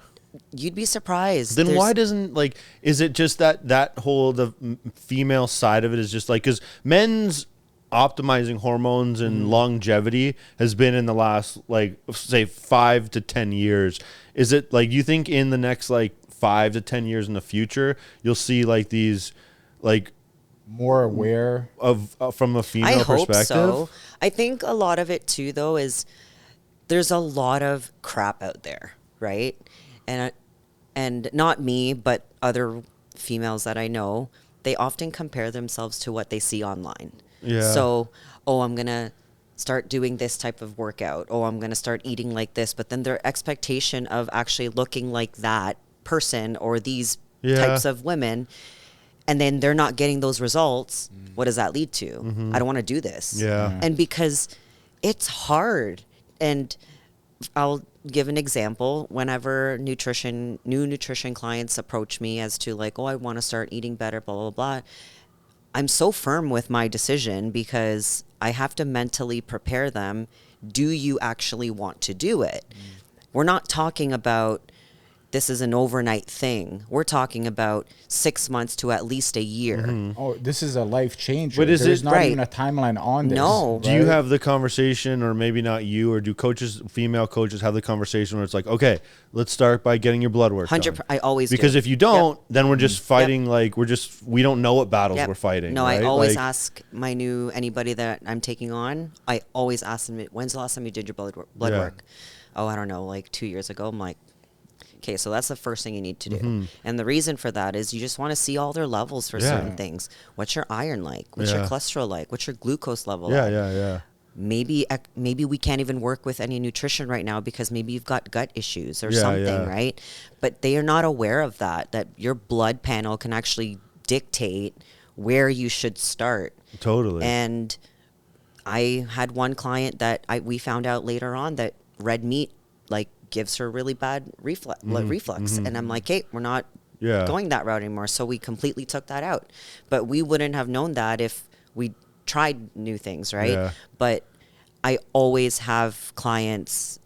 You'd be surprised. Then There's- why doesn't, like, is it just that whole female side of it is just like, because men's optimizing hormones and longevity has been in the last, like, say 5 to 10 years. Is it like, you think in the next like 5 to 10 years in the future you'll see like these, like, More aware. of from a I female hope perspective? so. I think a lot of it too, though, is there's a lot of crap out there, right? And not me, but other females that I know, they often compare themselves to what they see online. Yeah. So, I'm gonna start doing this type of workout. I'm gonna start eating like this. But then their expectation of actually looking like that person or these types of women, and then they're not getting those results. What does that lead to? I don't want to do this. Yeah. And because it's hard, and I'll give an example. Whenever new nutrition clients approach me as to like, I want to start eating better, blah, blah, blah. I'm so firm with my decision because I have to mentally prepare them. Do you actually want to do it? We're not talking about this is an overnight thing. We're talking about 6 months to at least a year. Oh, this is a life changer. But is There's it- not Right. even a timeline on this. No. Do you right? have the conversation, or maybe not you, or do female coaches have the conversation where it's like, okay, let's start by getting your blood work 100. done? I always Because do. if you don't, then we're just fighting, like, we don't know what battles Yep. we're fighting. No, right? I always Like, ask anybody that I'm taking on. I always ask them, when's the last time you did your blood Yeah. work? I don't know, like 2 years ago. I'm like, okay, so that's the first thing you need to do. And the reason for that is you just want to see all their levels for Yeah. certain things. What's your iron like? What's your Yeah. cholesterol like? What's your glucose level Yeah, like? yeah. Maybe we can't even work with any nutrition right now because maybe you've got gut issues or Yeah, something, yeah. right? But they are not aware of that your blood panel can actually dictate where you should start. Totally. And I had one client that we found out later on that red meat like gives her really bad reflux. And I'm like, hey, we're not Yeah. going that route anymore. So we completely took that out. But we wouldn't have known that if we tried new things, right? Yeah. But I always have clients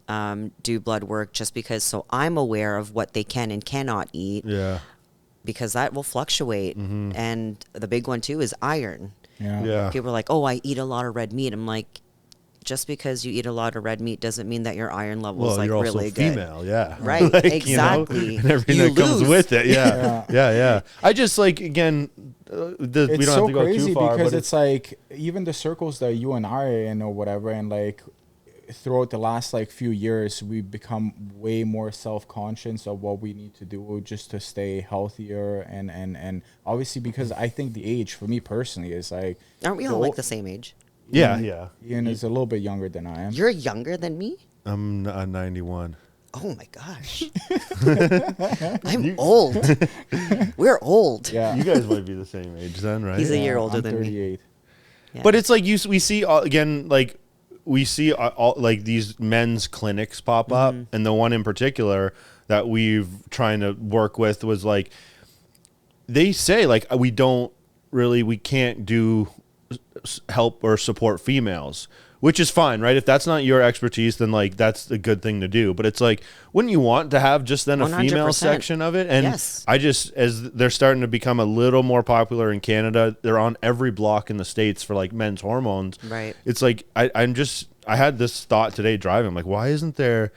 do blood work just because so I'm aware of what they can and cannot eat. Yeah. Because that will fluctuate. And the big one too is iron. Yeah. People are like, oh, I eat a lot of red meat. I'm like, just because you eat a lot of red meat doesn't mean that your iron level is like you're also really good. female, yeah. Right, Like, exactly. and everything You that comes lose. with it, yeah. I just like again, we It's don't have so to go crazy too far, because but it's like even the circles that you and I are in or whatever, and like throughout the last like few years, we've become way more self-conscious of what we need to do just to stay healthier, and obviously because I think the age for me personally is like, Aren't we all like the same age? yeah. Ian is a little bit younger than I am. You're younger than me? I'm 91. Oh my gosh. I'm old. We're old. Yeah, You guys might be the same age then, right? He's a year Yeah, older I'm than me. 38. Yeah. But it's like we see again, like we see all like these men's clinics pop up, and the one in particular that we've trying to work with was like they say like we can't do help or support females, which is fine, right? If that's not your expertise, then like that's a good thing to do. But it's like, wouldn't you want to have just then a female 100%. section of it? And Yes. I just, as they're starting to become a little more popular in Canada, they're on every block in the States for like men's hormones. Right. It's like I had this thought today driving. I'm like, why isn't there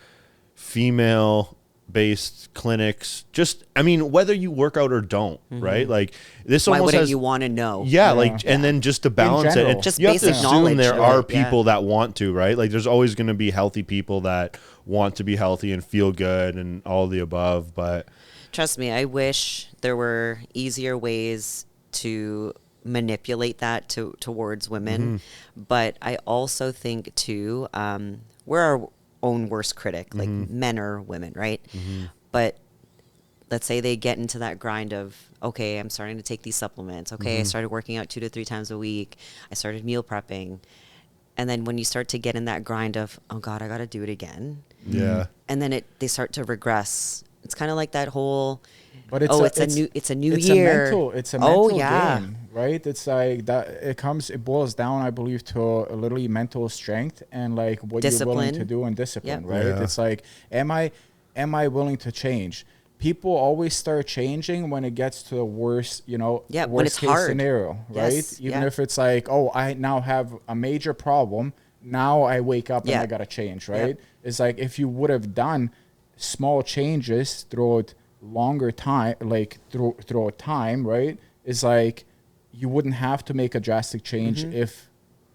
female based clinics? Just, I mean, whether you work out or don't, right? Like this Why almost wouldn't has, you want to know? yeah, like, and then just to balance it, general. and Just you have to basic assume knowledge, there right? are Yeah. people that want to, right? Like, there's always going to be healthy people that want to be healthy and feel good and all the above. But Trust me, I wish there were easier ways to manipulate that towards women. But I also think too, we're our own worst critic, like men or women, right? But let's say they get into that grind of, okay, I'm starting to take these supplements. Okay, I started working out 2 to 3 times a week. I started meal prepping. And then when you start to get in that grind of, oh God, I got to do it again. yeah, And then they start to regress. It's kind of like that whole, But it's it's a new it's year. It's a mental yeah. game, right? It's like that. It boils down, I believe, to literally mental strength and like what you're willing to Discipline. do and discipline, Yep. right? Yeah. It's like, am I willing to change? People always start changing when it gets to the worst, Yeah, worst when it's case hard. scenario, right? Yes, Even yeah. if it's like, oh, I now have a major problem. Now I wake up and Yeah. I gotta change, right? It's like if you would have done small changes throughout longer time, like throughout time, right? It's like you wouldn't have to make a drastic change if,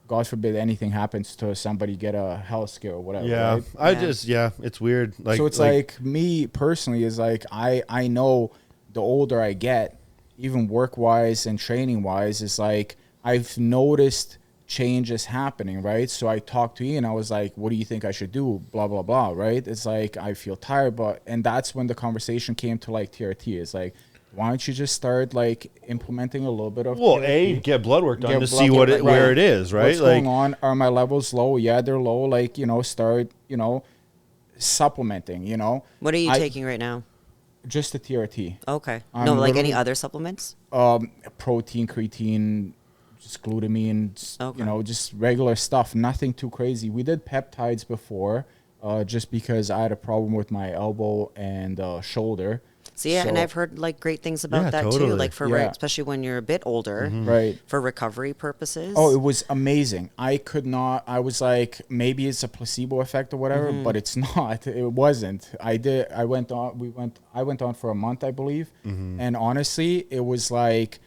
God forbid, anything happens to somebody, get a health scare or whatever. yeah. Right? It's weird. Like, So it's like me personally is like I know the older I get, even work wise and training wise, is like I've noticed changes happening, right? So I talked to Ian, I was like, what do you think I should do? Blah blah blah, right? It's like I feel tired, and that's when the conversation came to like TRT. It's like, why don't you just start like implementing a little bit of TRT? get blood work done Get to blood see work, where right. it is, right? What's Like, going on? Are my levels low? Yeah, they're low. Like, start, supplementing, What are you I- taking right now? just the TRT. Okay. I'm No, like any literally- other supplements? Protein, creatine, just glutamine, Okay. just regular stuff. Nothing too crazy. We did peptides before, just because I had a problem with my elbow and shoulder. See, yeah, and So- I've heard like great things about Yeah, that totally. too. Like for Yeah. especially when you're a bit older, Right. for recovery purposes. Oh, it was amazing. I was like, maybe it's a placebo effect or whatever, but it's not. It wasn't. I went on for a month, I believe. And honestly, it was like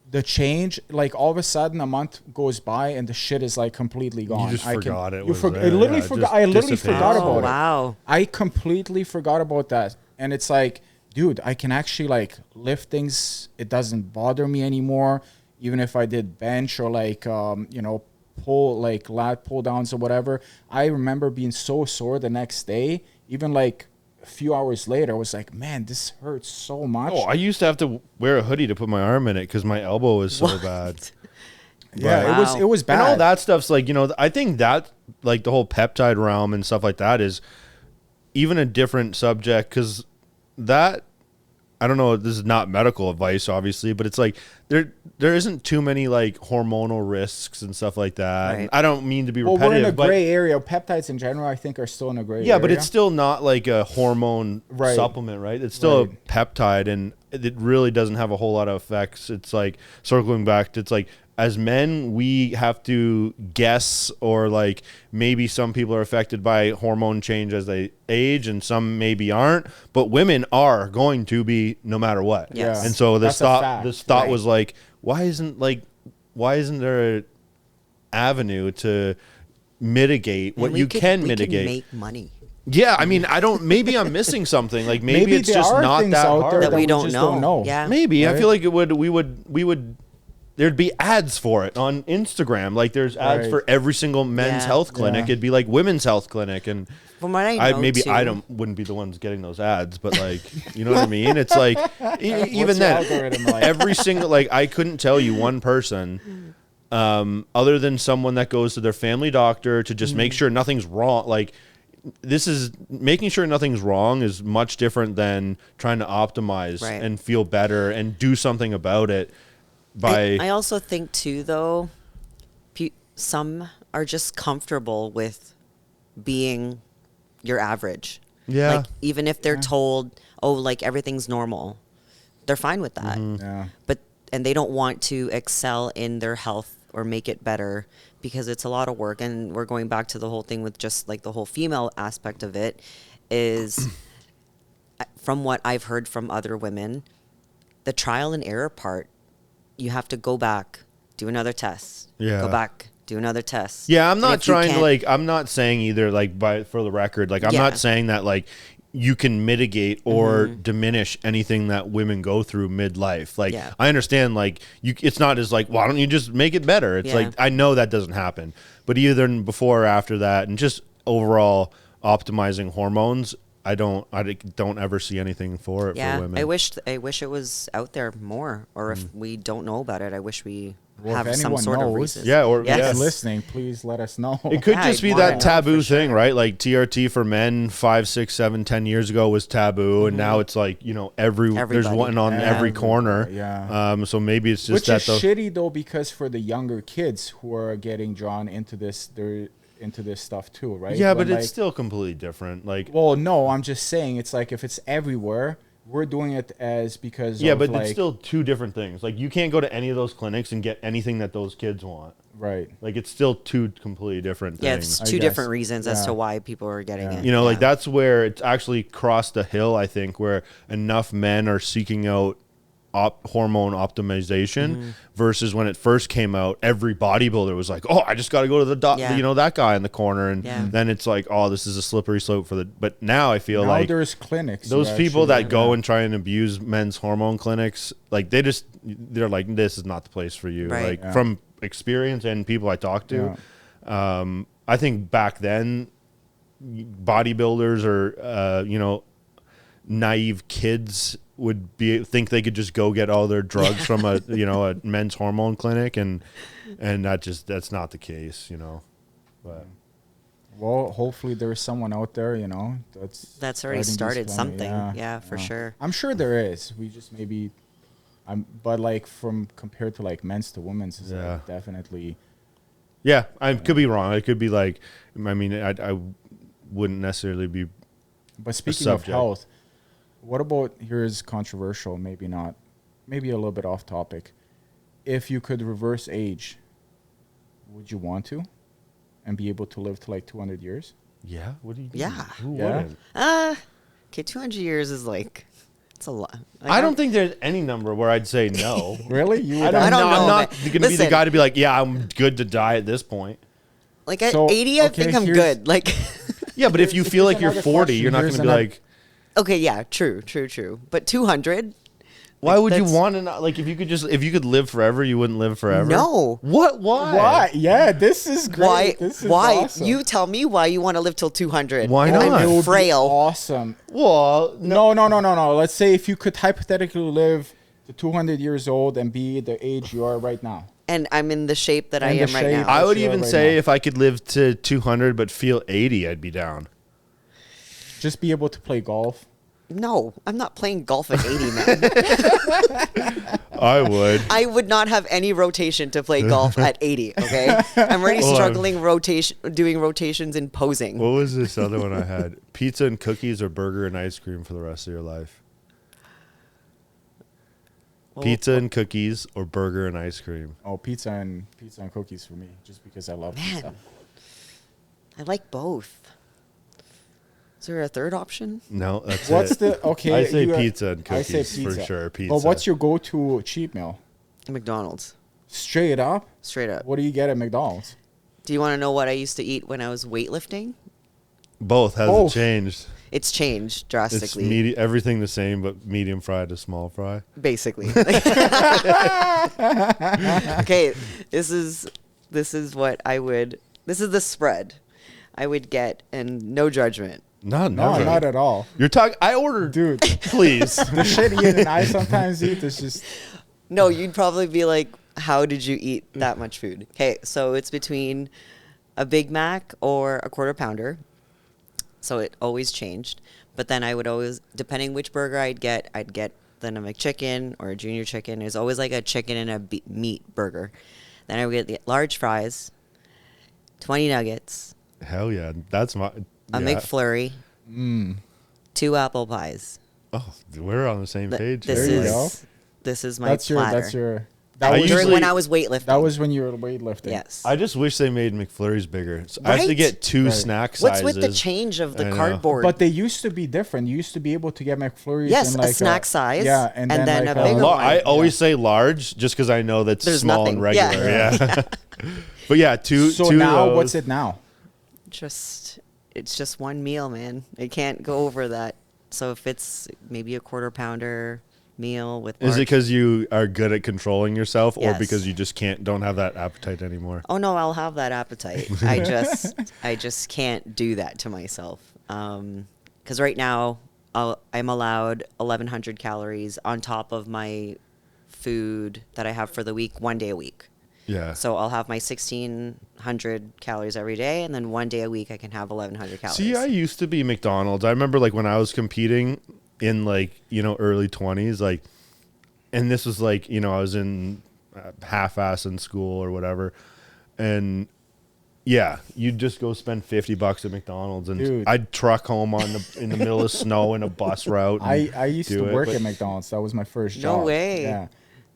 the change, like all of a sudden a month goes by and the shit is like completely gone. just forgot it you was I there. literally Yeah, it forgot. just I literally dissipated. forgot Oh, about it. wow. I completely forgot about that. And it's like, dude, I can actually like lift things. It doesn't bother me anymore. Even if I did bench or like, pull, like lat pull downs or whatever. I remember being so sore the next day, even like a few hours later, I was like, man, this hurts so much. oh, I used to have to wear a hoodie to put my arm in it because my elbow was so bad. yeah, Wow. it was bad. And all that stuff's like, I think that like the whole peptide realm and stuff like that is even a different subject because that I don't know, this is not medical advice, obviously, but it's like there isn't too many like hormonal risks and stuff like that. Right. And I don't mean to be Well, repetitive, we're in a but gray area. Peptides in general, I think, are still in a gray area. yeah, but it's still not like a hormone Right. supplement, right? It's still Right. a peptide, and it really doesn't have a whole lot of effects. It's like circling back to, it's like as men, we have to guess, or like maybe some people are affected by hormone change as they age, and some maybe aren't. But women are going to be no matter what. Yes. And so That's a fact. this thought Right. was like, why isn't there an avenue to mitigate what And we you can we mitigate? make money. Yeah, I mean, maybe I'm missing something. Like maybe it's there just are not things that out hard. there That we don't just know. don't know. Yeah. Maybe I Right? feel like we would there'd be ads for it on Instagram. Like there's ads Right. for every single men's Yeah. health clinic. Yeah. It'd be like women's health clinic, and From what I know, maybe too, I wouldn't be the ones getting those ads, but like you know what I mean? It's like even What's your then, algorithm like? every single like I couldn't tell you one person other than someone that goes to their family doctor to just make sure nothing's wrong. Like this is making sure nothing's wrong is much different than trying to optimize Right. and feel better and do something about it by I also think too, though, some are just comfortable with being your average. Yeah. Like even if they're told, oh, like everything's normal, they're fine with that. Yeah. And they don't want to excel in their health or make it better because it's a lot of work. And we're going back to the whole thing with just like the whole female aspect of it is from what I've heard from other women, the trial and error part, you have to go back, do another test. Yeah. Go back, do another test. Yeah, I'm And not if you trying to can't- like I'm not saying either like for the record, like I'm Yeah. not saying that like you can mitigate or Mm-hmm. diminish anything that women go through midlife. Like Yeah. I understand like it's not as like why don't you just make it better? It's Yeah. like I know that doesn't happen. But either before or after that and just overall optimizing hormones, I don't ever see anything for it Yeah, for women. I wish it was out there more, or if we don't know about it, I wish we Well, if have some anyone sort of knows, reason. Yeah, or- Yes. yeah. If listening, please let us know. It could Yeah, just I'd be wanna that know taboo for sure. thing, right? Like TRT for men 5, 6, 7, 10 years ago was taboo, and now it's like, you know, there's Everybody. one on Yeah. every corner. Yeah. So maybe it's just Which that is shitty though, because for the younger kids who are getting drawn into this, they're into this stuff too, right? yeah, When, but it's like- still completely different. Like Well, no, I'm just saying it's like if it's everywhere, we're doing it as because yeah, of but like, it's still two different things. Like you can't go to any of those clinics and get anything that those kids want. right. Like it's still two completely different Yeah, things. it's I two guess. different reasons as Yeah. to why people are getting Yeah. it. You know, like Yeah. that's where it's actually crossed a hill, I think, where enough men are seeking out hormone optimization versus when it first came out, every bodybuilder was like, "Oh, I just got to go to the Yeah. you know, that guy in the corner," and Yeah. then it's like, "Oh, this is a slippery slope for the." But now I feel Now like there's clinics. those you people actually- that go and try and abuse men's hormone clinics, like they're like, "This is not the place for you." Right. Like Yeah. from experience and people I talk to, I think back then bodybuilders or you know, naive kids would think they could just go get all their drugs from a you know a men's hormone clinic, and that's not the case, you know. But Well, hopefully there's someone out there, you know, That's already starting started this something. plan. Yeah, for sure. I'm sure there is. We just maybe, but like from compared to like men's to women's, is Yeah. like definitely. yeah, I could be wrong. It could be like, I mean, I wouldn't necessarily be. But speaking of subject. health, what about, here's controversial, maybe not, maybe a little bit off topic. If you could reverse age, would you want to? And be able to live to like 200 years? Yeah. What do you? Yeah. Who Yeah. wouldn't? Okay, 200 years is like, it's a lot. Like, I don't think there's any number where I'd say no. Really? You would I don't know, I'm not man. going to be the Listen. guy to be like, yeah, I'm good to die at this point. Like at So, 80, I okay, think I'm here's- good. Like, Yeah, but if you feel like you're another 40, question. you're not going Here's to be another- like, okay, yeah, true. But 200? why would you that's- want to not, like, if you could live forever, you wouldn't live forever? No. What? Why? Why? Yeah, this is great. Why? This is Why? awesome. You tell me why you want to live till 200. Why And not? It I'm would be frail. awesome. Well, No. Let's say if you could hypothetically live to 200 years old and be the age you are right now. And I'm in the shape that I And the am right shape- now. I would Sure, even right say now. if I could live to 200 but feel 80, I'd be down. Just be able to play golf. No, I'm not playing golf at 80, man. I would. I would not have any rotation to play golf at 80, okay? I'm already Hold on. struggling doing rotations in posing. What was this other one I had? Pizza and cookies or burger and ice cream for the rest of your life? Pizza and cookies or burger and ice cream? Oh, pizza and cookies for me, just because I love pizza. Man, I like both. Is there a third option? No, that's What's it. the okay? I say you- pizza and I cookies say pizza for sure. Pizza. But what's your go-to cheap meal? McDonald's. Straight up, Straight up. what do you get at McDonald's? Do you want to know what I used to eat when I was weightlifting? Both hasn't Both. changed. It's changed It's drastically. everything the same, but medium fry to small fry. Basically. Okay, this is what I would. This is the spread I would get, and no judgment. No, No, not at all, You're talking. I ordered, dude. please. The shit Ian and I sometimes eat is just No, you'd probably be like, "How did you eat that much food?" Okay, so it's between a Big Mac or a quarter pounder. So it always changed. But then I would always, depending which burger I'd get then a McChicken or a junior chicken. It was always like a chicken and a meat burger. Then I would get the large fries, 20 nuggets, Hell yeah, that's my. a yeah. McFlurry, 2 apple pies. Oh, we're on the same page. This There you there. go. is my that's platter. your. I That was usually- when I was weightlifting. that was when you were weightlifting. Yes. I just wish they made McFlurries bigger. So I have to Right? get 2 Right. snack What's sizes. with the change of the I know. cardboard? But they used to be different. You used to be able to get McFlurries Yes, in a like snack size, Yeah, and then a like bigger one. I always say large just because I know that's There's small nothing. and regular. Yeah. Yeah. But yeah, two. So two now, of those. what's it now? It's just one meal, man. I can't go over that. So if it's maybe a quarter pounder meal with Is it large- because you are good at controlling yourself, or Yes. because you just don't have that appetite anymore? Oh no, I'll have that appetite. I just can't do that to myself. Because right now I'm allowed 1,100 calories on top of my food that I have for the week, 1 day a week. Yeah. So I'll have my 1,600 calories every day, and then 1 day a week I can have 1,100 calories. See, I used to be McDonald's. I remember like when I was competing in like, early 20s, like, and this was like, I was in half-ass in school or whatever. And yeah, you'd just go spend $50 at McDonald's, and Dude. I'd truck home in the middle of snow in a bus route. and I used do to it, work but- at McDonald's. That was my first No job. way. Yeah.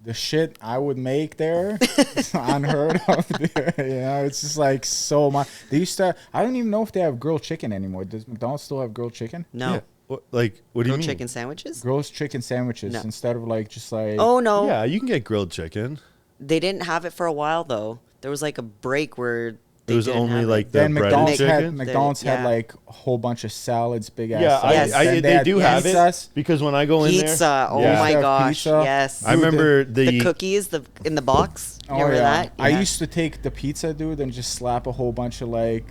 The shit I would make there, it's unheard of. Dude. It's just like so much. They used to. I don't even know if they have grilled chicken anymore. Does McDonald's still have grilled chicken? No. Yeah. What do you Grilled mean? chicken sandwiches? Grilled chicken sandwiches No. instead of like just like. Oh no. Yeah, you can get grilled chicken. They didn't have it for a while though. There was like a break where they It was didn't only have like it. the Then breaded McDonald's had chicken. McDonald's had Yeah. like a whole bunch of salads, big ass. Yeah, salads. Yes. Then they had do have pizzas. it because when I go in there, Pizza. Oh Yeah. my Used to have gosh. pizza. Yes. I remember the cookies in the box. You Oh remember yeah. that? I Yeah. used to take the pizza, dude, and just slap a whole bunch of like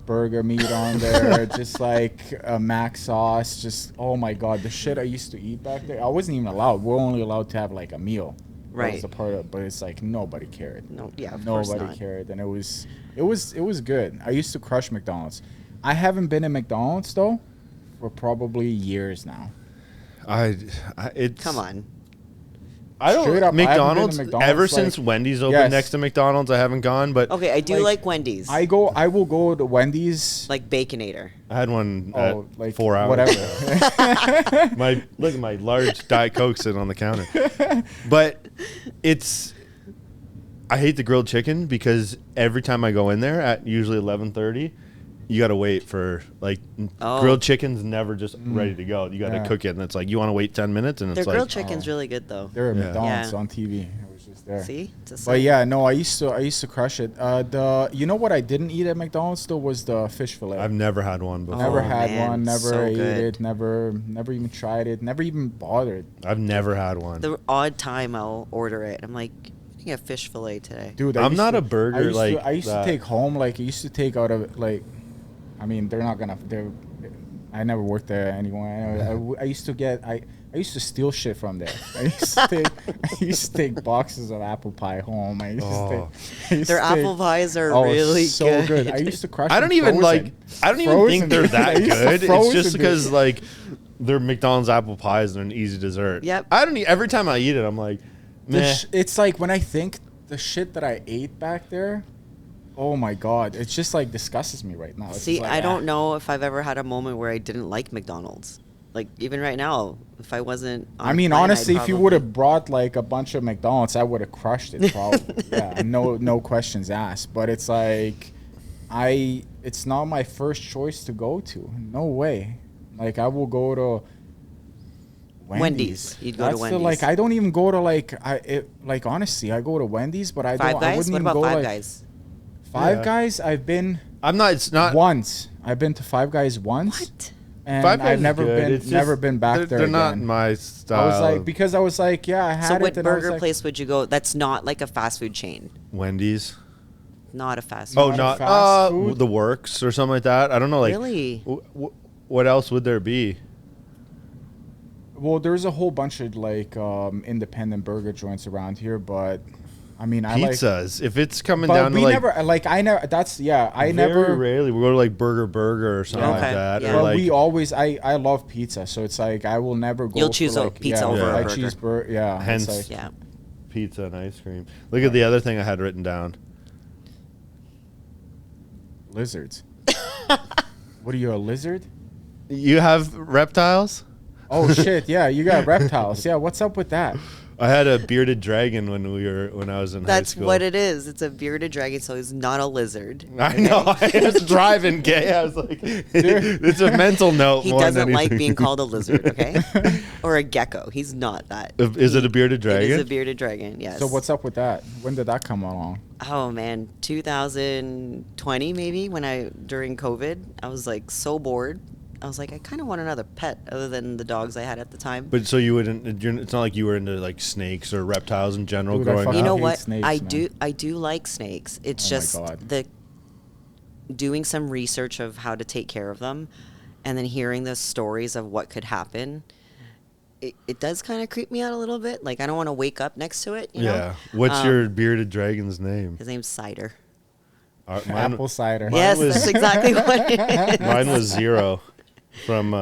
burger meat on there, just like a mac sauce. Just oh my god, the shit I used to eat back there. I wasn't even allowed. We're only allowed to have like a meal. That Right. was a part of, but it's like nobody cared. No, yeah, of course Nobody not. cared, and it was good. I used to crush McDonald's. I haven't been in McDonald's though for probably years now. it's Come on. I don't Straight up, I haven't been to McDonald's, McDonald's, ever like- since Wendy's opened Yes. next to McDonald's. I haven't gone, but Okay, I do Like, like Wendy's. I will go to Wendy's. like Baconator. I had one Oh, at like 4 hours. whatever. Look at my large Diet Coke sitting on the counter. But I hate the grilled chicken because every time I go in there at usually 11:30, you got to wait for like Oh. grilled chicken's never just ready to go. You got to Yeah. cook it, and it's like you want to wait 10 minutes, and Their it's like grilled chicken's really good though. They're at Yeah. McDonald's Yeah. on TV. It was just there. See? It's a But sign. yeah, no, I used to crush it. You know what I didn't eat at McDonald's though was the fish fillet. I've never had one before. never Oh, had man, one, never so ate good. it, never even tried it, never even bothered. I've never had one. The odd time I'll order it. I'm like, I can get fish fillet today. Dude, I'm used not to- a burger I used like to, I used that. to take home like I used to take out of like, I mean they're not gonna. I never worked there anymore. I used to get I used to steal shit from there. I used to take boxes of apple pie home. I used Oh. to take, I used Their to take- apple pies are oh, really so good. I used to crush. I don't them even frozen. I don't even Frozen, think they're dude. that I used to good. It's frozen, just dude. because like Their McDonald's apple pies are an easy dessert. Yep. I don't eat, every time I eat it, I'm like, meh. It's like when I think the shit that I ate back there. Oh my god, it's just like disgusts me right now. It's See, just like, I don't know if I've ever had a moment where I didn't like McDonald's. Like even right now, if I wasn't. On I mean, a plane, I'd honestly, if you probably- would have brought like a bunch of McDonald's, I would have crushed it. Probably, yeah, no questions asked. But it's like, it's not my first choice to go to. No way. Like I will go to Wendy's. You'd go to Wendy's. Like I don't even go to like honestly, I go to Wendy's, but I Five don't. I Guys. wouldn't What even about go Five like Guys? Five Yeah. Guys. I've been I'm not. It's not. once. I've been to Five Guys once. What? And Five Guys I've is never good. been It's never just- been back there They're not again. my style. I was like, because I was like, yeah, I had So it. what and I was burger like, place would you go? That's not like a fast food chain. Wendy's. Not a fast food. Oh, Not a not fast food? the Works or something like that. I don't know. Like, Really? what else would there be? Well, there's a whole bunch of like independent burger joints around here, but I mean, I like. Pizzas. If it's coming But down we to like, never like I never. That's yeah. I very never. rarely we go to like Burger or something like Okay, that. yeah. Or But like, we always. I love pizza, so it's like I will never go. You'll for, choose a like, pizza yeah, over a like burger. cheeseburger. Yeah. Hence- It's like, Yeah. pizza and ice cream. Look at the other thing I had written down. lizards. What are you, a lizard? You have reptiles? Oh shit! Yeah, you got reptiles. Yeah, what's up with that? I had a bearded dragon when I was in high That's school. what it is. It's a bearded dragon, so he's not a lizard. I know. I was driving gay. I was like, it's a mental note. He more than doesn't like anything. being called a lizard, okay? Or a gecko. He's not that. Is it a bearded It is dragon? a bearded dragon, yes. So what's up with that? When did that come along? Oh man, 2020 maybe during COVID, I was like so bored. I was like, I kind of want another pet other than the dogs I had at the time. But so you wouldn't? It's not like you were into like snakes or reptiles in general Dude, I growing fucking up. You know hate what? snakes, I man. do like snakes. It's Oh my just God. the doing some research of how to take care of them, and then hearing the stories of what could happen. It does kind of creep me out a little bit. Like I don't want to wake up next to it. You know? Yeah. What's your bearded dragon's name? His name's Cider. Mine, Apple cider. Mine Yes, was- that's exactly what it is. mine was Zero from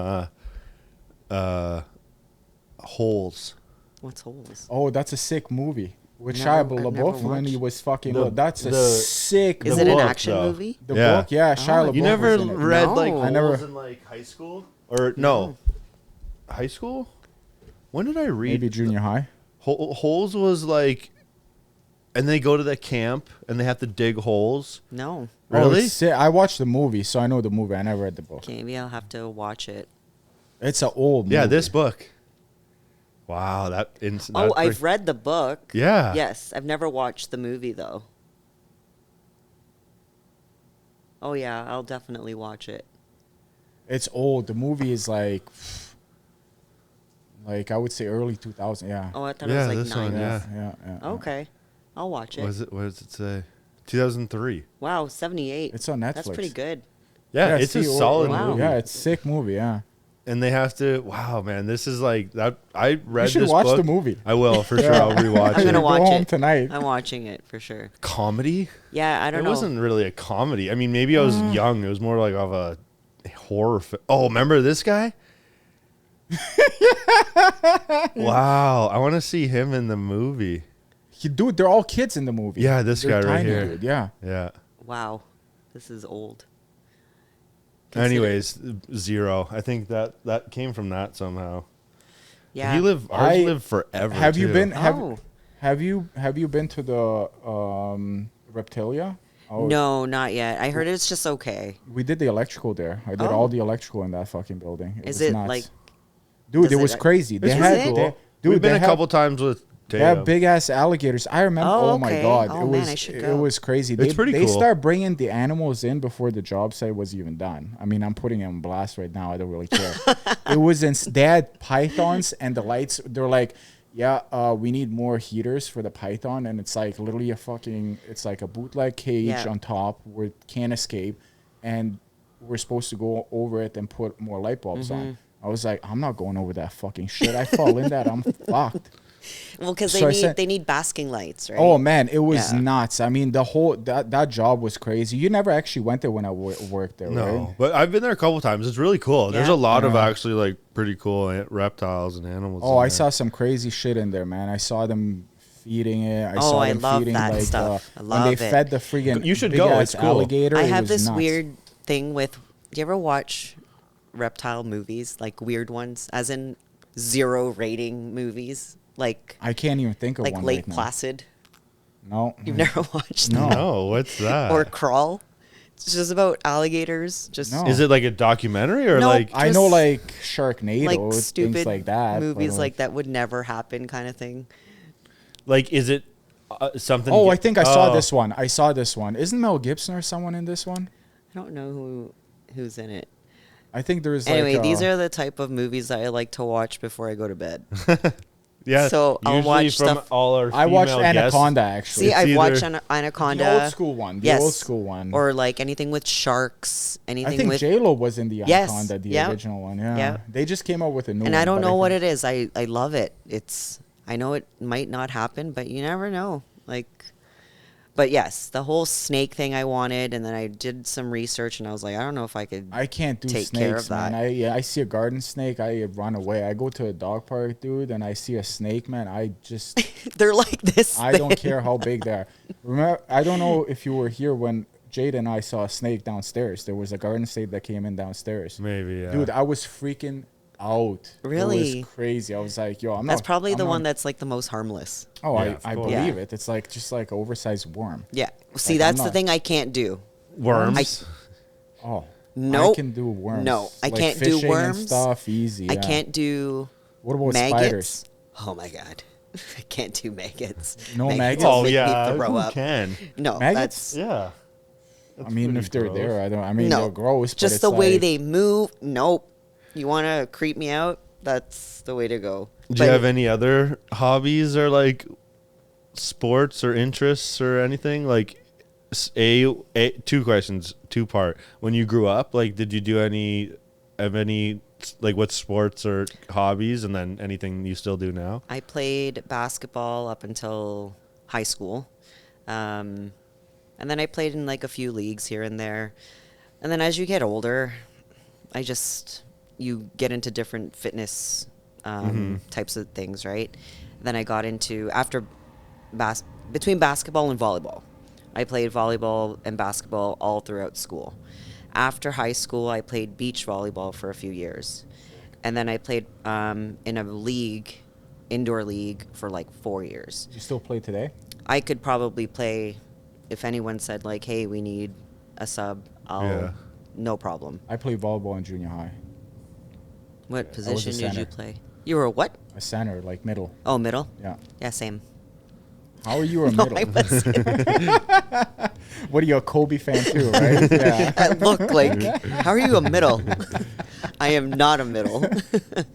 Holes. What's holes? Oh, that's a sick movie with Never- Shia I've never LaBeouf when he watched. was fucking. The- That's a the- sick. Is The it an book, action though. movie? The Yeah. book? Yeah, Shia LaBeouf. You never was in it. read like No. I never- Holes in like high school or no? High school? When did I read? Maybe junior high. Holes was like, and they go to the camp and they have to dig holes. No. Oh, Really? it's sick. I watched the movie, so I know the movie. I never read the book. Okay, maybe I'll have to watch it. It's an old movie. Yeah, this book. Wow, that. Oh, I've read the book. Yeah. Yes, I've never watched the movie though. Oh yeah, I'll definitely watch it. It's old. The movie is like I would say early 2000. Yeah. Oh, I thought Yeah, it was this like one, 90s. yeah. Yeah. Okay, I'll watch it. What does it say? 2003. Wow, 78. It's on That's Netflix. pretty good. Yeah, it's a see, solid Wow. movie. Yeah, it's a sick movie. Yeah. And they have to. Wow, man, this is like that. I read You should this watch book. the movie. I will for sure. I'll rewatch I'm it. gonna Go watch home it tonight. I'm watching it for sure. Comedy? Yeah, I don't It know. wasn't really a comedy. I mean, maybe I was young. It was more like of a horror film. Oh, remember this guy? Wow, I want to see him in the movie. Dude, they're all kids in the movie. Yeah, this They're guy right tiny, here. Dude. Yeah. Yeah. Wow, this is old. Anyways, Zero. I think that came from that somehow. Yeah. Ours lived forever. Have you too. been? Oh. Have you been to the Reptilia? Oh, No, not yet. I heard it's just okay. We did the electrical there. I did Oh. all the electrical in that fucking building. Is was it nuts. like? Dude, does it it, was like- crazy. They It's had, really cool. they, dude, We've been they a had- couple times with They have Teo. big ass alligators. I remember. Oh, Oh, my okay. god, Oh, it man, was I should it go. was crazy. It's pretty They cool. start bringing the animals in before the job site was even done. I mean, I'm putting it on blast right now. I don't really care. It was they had pythons and the lights. They're like, yeah, we need more heaters for the python, and it's like literally it's like a bootleg cage Yeah. on top where it can't escape, and we're supposed to go over it and put more light bulbs on. I was like, I'm not going over that fucking shit. I fall in that, I'm fucked. Well, because So I said- they need basking lights, right? Oh man, it was Yeah. nuts. I mean, the whole that job was crazy. You never actually went there when I worked there, No, right? but I've been there a couple times. It's really cool. There's Yeah. a lot of actually like pretty cool reptiles and animals. Oh, in I there. saw some crazy shit in there, man. I saw them feeding it. I Oh, saw I them love feeding that like stuff. I when love they it. fed the freaking You should big go. ass It's cool. alligator. I it have was this nuts. weird thing with. Do you ever watch reptile movies, like weird ones, as in 0 rating movies, like I can't even think of one Lake right now. Placid? No, You've never watched No. that? No, what's that? Or Crawl? It's just about alligators. Just No. Is it like a documentary or No, like? I know just like Sharknado, like things stupid like that. but, movies like that would never happen, kind of thing. Like, is it something? Oh, I think I saw Oh. this one. I saw this one. Isn't Mel Gibson or someone in this one? I don't know who's in it. I think there's Anyway, like these are the type of movies that I like to watch before I go to bed. Yeah. So I'll usually watch from stuff- all our I watched female guests- Anaconda actually. See, I've either- watched Anaconda. The old school one. The yes. old school one. Or like anything with sharks. Anything I think with. J-Lo was in the Yes, Anaconda, the yeah, original one. Yeah. yeah. They just came out with a new one. And I don't but know what think- it is. I love it. I know it might not happen, but you never know. Like, but yes, the whole snake thing I wanted, and then I did some research, and I was like, I don't know if I could. I can't do take snakes, care of man. that. I see a garden snake, I run away. I go to a dog park, dude, and I see a snake, man. I just, They're like this. I don't care how big they are. Remember, I don't know if you were here when Jade and I saw a snake downstairs. There was a garden snake that came in downstairs. Maybe, yeah. Dude, I was freaking out. It Really? was crazy. I was like, yo, That's probably I'm the not- one that's like the most harmless. Oh, Yeah, of I course. believe Yeah. it. It's like just like an oversized worm. Yeah. See, Like, that's I'm the not- thing I can't do. Worms. Oh, Nope. I can do worms. No, I Like can't do fishing and worms. stuff easy. I yeah. can't do What about maggots. spiders? Oh my god, I can't do maggots. No maggots? will Oh make me yeah. throw Who up. can? No, Maggots? that's Yeah. I mean, if they're there, I don't. I mean, no. they're gross. But Just it's the way like- they move. Nope. You want to creep me out? That's the way to go. Do But you have any other hobbies or like sports or interests or anything? Like two questions, two part. When you grew up, like, did you do any like what sports or hobbies, and then anything you still do now? I played basketball up until high school. And then I played in like a few leagues here and there. And then as you get older, you get into different fitness types of things, right? Then I got into, between basketball and volleyball. I played volleyball and basketball all throughout school. After high school, I played beach volleyball for a few years. And then I played in a league, indoor league, for like 4 years. You still play today? I could probably play, if anyone said like, hey, we need a sub, Yeah. no problem. I played volleyball in junior high. What I was a position did you center. play? You were a what? A center, like middle. Oh, middle? Yeah. Yeah, same. How are you a No, middle? I was. What are you, a Kobe fan too, right? Yeah. I look like, how are you a middle? I am not a middle.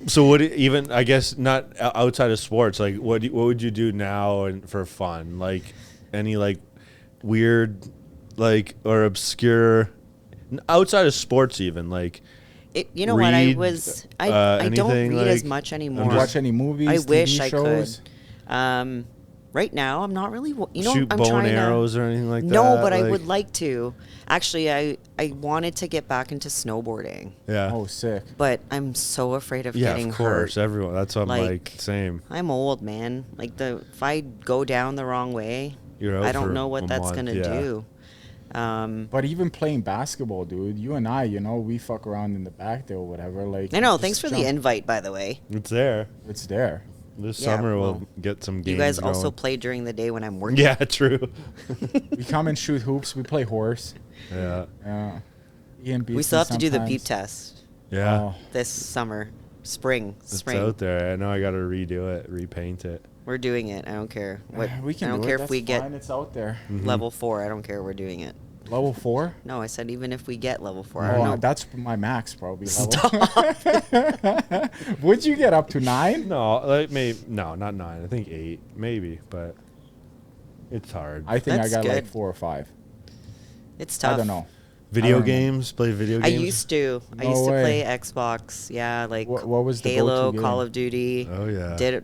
So even I guess not outside of sports, like what would you do now and for fun? Like any like weird like or obscure outside of sports even like You know what? I read, was. I don't anything, read as like- much Do anymore. you watch any movies? I TV wish I shows? could. Right now, I'm not really. shoot I'm bow and trying arrows or anything like that? No, but I like- would like to. Actually, I wanted to get back into snowboarding, Yeah. Oh, sick. but I'm so afraid of yeah, getting of course. hurt. Everyone. That's what I'm like Like, same. I'm old, man. Like if I go down the wrong way, You're out I for don't know what a that's month, gonna yeah. do. But even playing basketball, dude, you and I, we fuck around in the back there or whatever. Like, I know. just Thanks for the jump. invite, by the way. It's there. It's there. This Yeah, summer well, we'll get some games. You guys also going. play during the day when I'm working. Yeah, true. We come and shoot hoops. We play horse. yeah. Yeah. Ian beats We still me have to do the sometimes. beep test Yeah. Oh, this summer, spring. It's out there. I know I got to redo it, repaint it. We're doing it. I don't care. What? we can I don't do care it. if we That's get fine. It's out there. level 4. I don't care. We're doing it. Level 4? No, I said even if we get level 4. I Oh, don't know. that's my max probably level. Would you get up to 9? No, like no, not 9. I think 8, maybe, but it's hard. I think That's I got like good. 4 or 5. It's tough. I don't know. Video remember. games? Play video I games? used to. I No used to way. play Xbox. Yeah, like What was the Halo, go-to Call game? of Duty. Oh, yeah. Did it?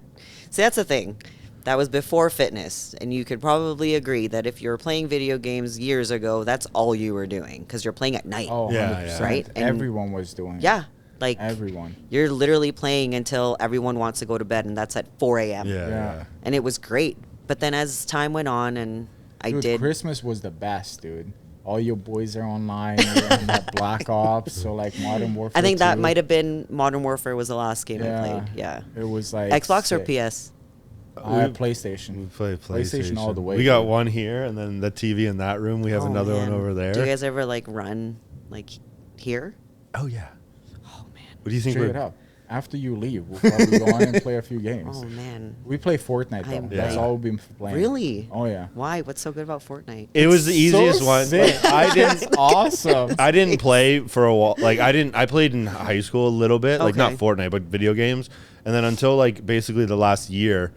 See, that's the thing. That was before fitness, and you could probably agree that if you were playing video games years ago, that's all you were doing because you're playing at night. Oh, Yeah, 100%. yeah. Right? And- Everyone was doing it. Yeah, like Everyone. you're literally playing until everyone wants to go to bed, and that's at 4 a.m. Yeah, Yeah. yeah. And it was great. But then as time went on, and I Dude, did. Christmas was the best, dude. All your boys are online. You're on that Black Ops, so like Modern Warfare. I think that 2. might have been Modern Warfare was the last game I Yeah. played. Yeah. It was like Xbox or sick. PS? PlayStation. We play PlayStation all the way, We got dude. one here, and then the TV in that room. We have Oh, another one man. over there. Do you guys ever like run like here? Oh yeah. Oh man. What do you think? Straight up. After you leave, we'll probably go on and play a few games. Oh man. We play Fortnite though. I'm That's Yeah. all we've been playing. Really? Oh yeah. Why? What's so good about Fortnite? It was the easiest one. Sick. I didn't. It's awesome. I didn't play for a while. Like I played in high school a little bit, like not Okay. Fortnite, but video games. And then until like basically the last year,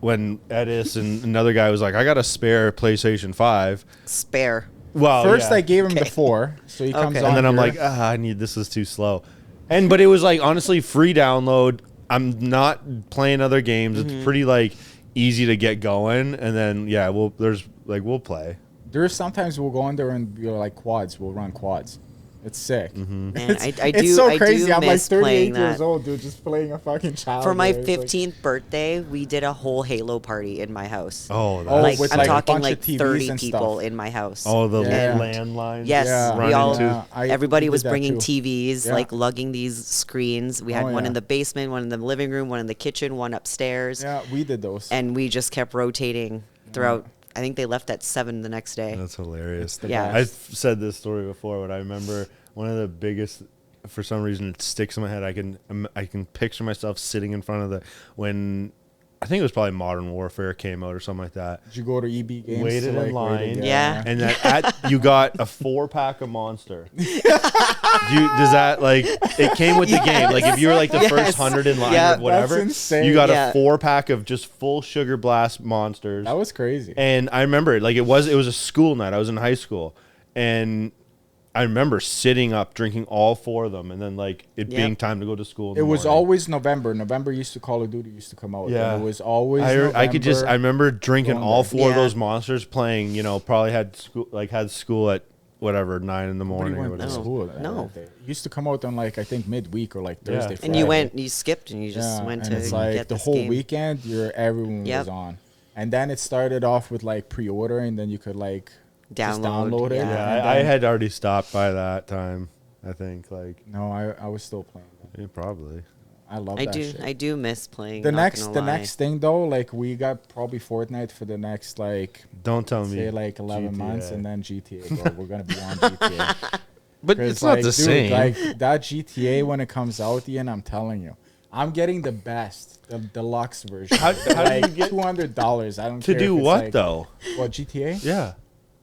when Edis and another guy was like, "I got a spare PlayStation 5." Spare. Well, First, yeah. I gave him the Okay. 4, so he comes Okay. on. and then I'm here. like, I need this is too slow. But it was like honestly free download. I'm not playing other games. Mm-hmm. It's pretty like easy to get going, and then we'll play. There's sometimes we'll go in there and be like quads. We'll run quads. It's sick. Mm-hmm. Man, It's, I it's do. so I crazy. do I'm like miss 38 playing years that. old, dude, just playing a fucking child. For my there. It's like- 15th birthday, we did a whole Halo party in my house. Oh, Oh, like with I'm like a talking bunch of like TVs 30 and people stuff. in my house. oh the Yeah. landlines. Yes, Yeah, we all. into. Everybody we was did that bringing too. TVs, Yeah. like lugging these screens. We had Oh, one yeah. in the basement, one in the living room, one in the kitchen, one upstairs, Yeah, we did those. and we just kept rotating throughout. I think they left at 7 the next day. That's hilarious. It's the Yeah. I've said this story before, but I remember one of the biggest. For some reason, it sticks in my head. I can picture myself sitting in front of when I think it was probably Modern Warfare came out or something like that. Did you go to EB games? Waited to, in line. wait Yeah. And you got a 4-pack of Monster. Does that like it came with the game? Like if you were like the Yes. first 100 in line Yeah. or whatever, That's insane. you got Yeah. a 4-pack of just full Sugar Blast Monsters. That was crazy. And I remember like it was a school night. I was in high school, and I remember sitting up drinking all 4 of them, and then like it Yep. being time to go to school. In It the was morning. always November. November used to Call of Duty used to come out. Yeah. And it was always. I could just I November. remember drinking going all there. 4 of Yeah. those monsters, playing. Probably had school at whatever 9 in the Nobody morning or went to whatever. school. No. It used to come out on like I think midweek or like Yeah. Thursday. And you Friday. you skipped, and you just Yeah, went and to it's like get the this whole game. weekend. Everyone Yep. was on, and then it started off with like pre-ordering. Then you could like just download it. Yeah. Yeah, and I then- had already stopped by that time. I think like No, I was still playing. That. yeah, probably. I love I that do. shit. I do miss playing. the not next gonna the lie. next thing though, like we got probably Fortnite for the next like Don't tell me. say like 11 months, GTA. and then GTA. Bro. We're gonna be on GTA. But 'Cause, it's not like, the dude, same. Like that GTA when it comes out, Ian, I'm telling you, I'm getting the best, the deluxe version. How do like you get- $200? I don't to care do if it's what like- though? What GTA? Yeah,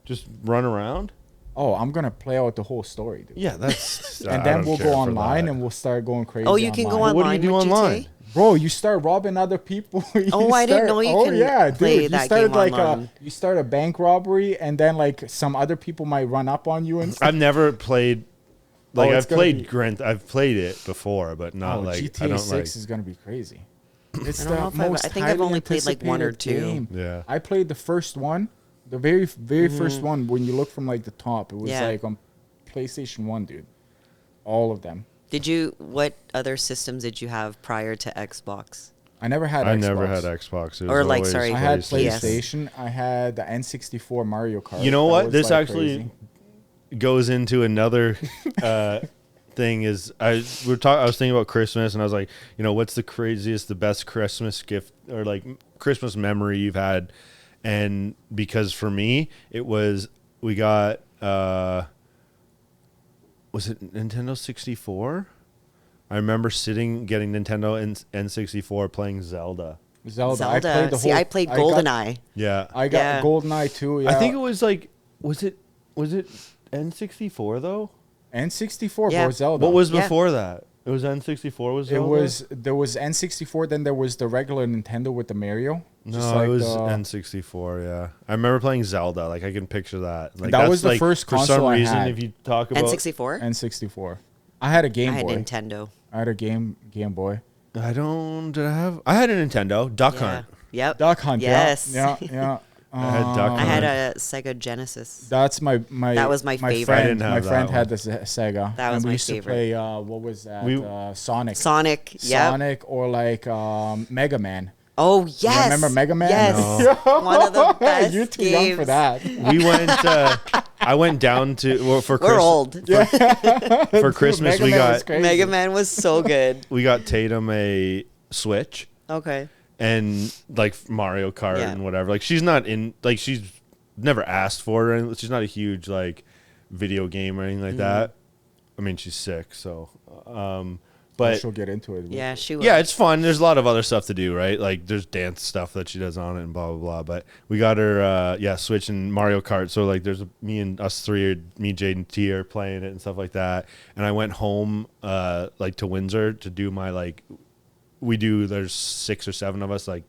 just run around. Oh, I'm gonna play out the whole story, dude. Yeah, that's. And then we'll go online and we'll start going crazy. Oh, you can go online. What do you do with online? GTA? Bro, you start robbing other people. Oh, I didn't know you oh, can yeah, play dude. You that start game like online. you start a bank robbery, and then like some other people might run up on you and stuff. I've never played. Like it's I've gonna played be- Grand. I've played it before, but not Oh, like GTA I don't 6 like. is gonna be crazy. It's I don't know the if I've- most I think I've highly only played, like, 1 or anticipated 2. game. Yeah. I played the first one, the very first one. When you look from like the top, it was Yeah. like on PlayStation 1, dude. All of them. What other systems did you have prior to Xbox? I never had. I Xbox. never had Xbox. It was Or, like, always sorry, I had PlayStation. PlayStation. I had the N64 Mario Kart. You know That what? was, This like, actually crazy. goes into another thing. Is I was thinking about Christmas, and I was like, what's the craziest, the best Christmas gift or like Christmas memory you've had? And because for me, it was we got was it Nintendo 64? I remember getting Nintendo N64 playing Zelda. Zelda. I played the See, whole. I played got- GoldenEye. Yeah. I got Yeah. GoldenEye too. Yeah. I think it was like was it N64 though? N64 Yeah. bro. Zelda. What was Yeah. before that? It was N64. Was It Zelda? was there was N64, then there was the regular Nintendo with the Mario. No, it was N64. Yeah, I remember playing Zelda. Like I can picture that. Like That was the like, first for some console I reason. had. If you talk about N64. N64. I had a Game I had Boy. Nintendo. I had a Game Boy. I don't. Did I have? I had a Nintendo. Duck Yeah. Hunt. Yep. Duck Hunt. Yes. Yeah. I had Duck I Hunt. had a Sega Genesis. That's my That was my favorite. Friend, I didn't have my that friend one. had this Sega. That was and we my used favorite. to play what was that? We- Sonic. Sonic. Yep. Sonic or like Mega Man. Oh yes. You remember Mega Man? Yes. No. One of the best You're too games. young for that. We went. I went down to for We're old. For Christmas Mega we Man was got crazy. Mega Man was so good. we got Tatum a Switch Okay. and like Mario Kart Yeah. and whatever. Like she's not in. Like she's never asked for it. And she's not a huge like video game or anything like that. I mean, she's sick, so. But she'll get into it. Yeah, she was. yeah, it's fun. There's a lot of other stuff to do, right? Like there's dance stuff that she does on it and blah blah blah. But we got her Switch and Mario Kart. So like there's me and us three, me, Jade, and T are playing it and stuff like that. And I went home like to Windsor to do my like there's 6 or 7 of us like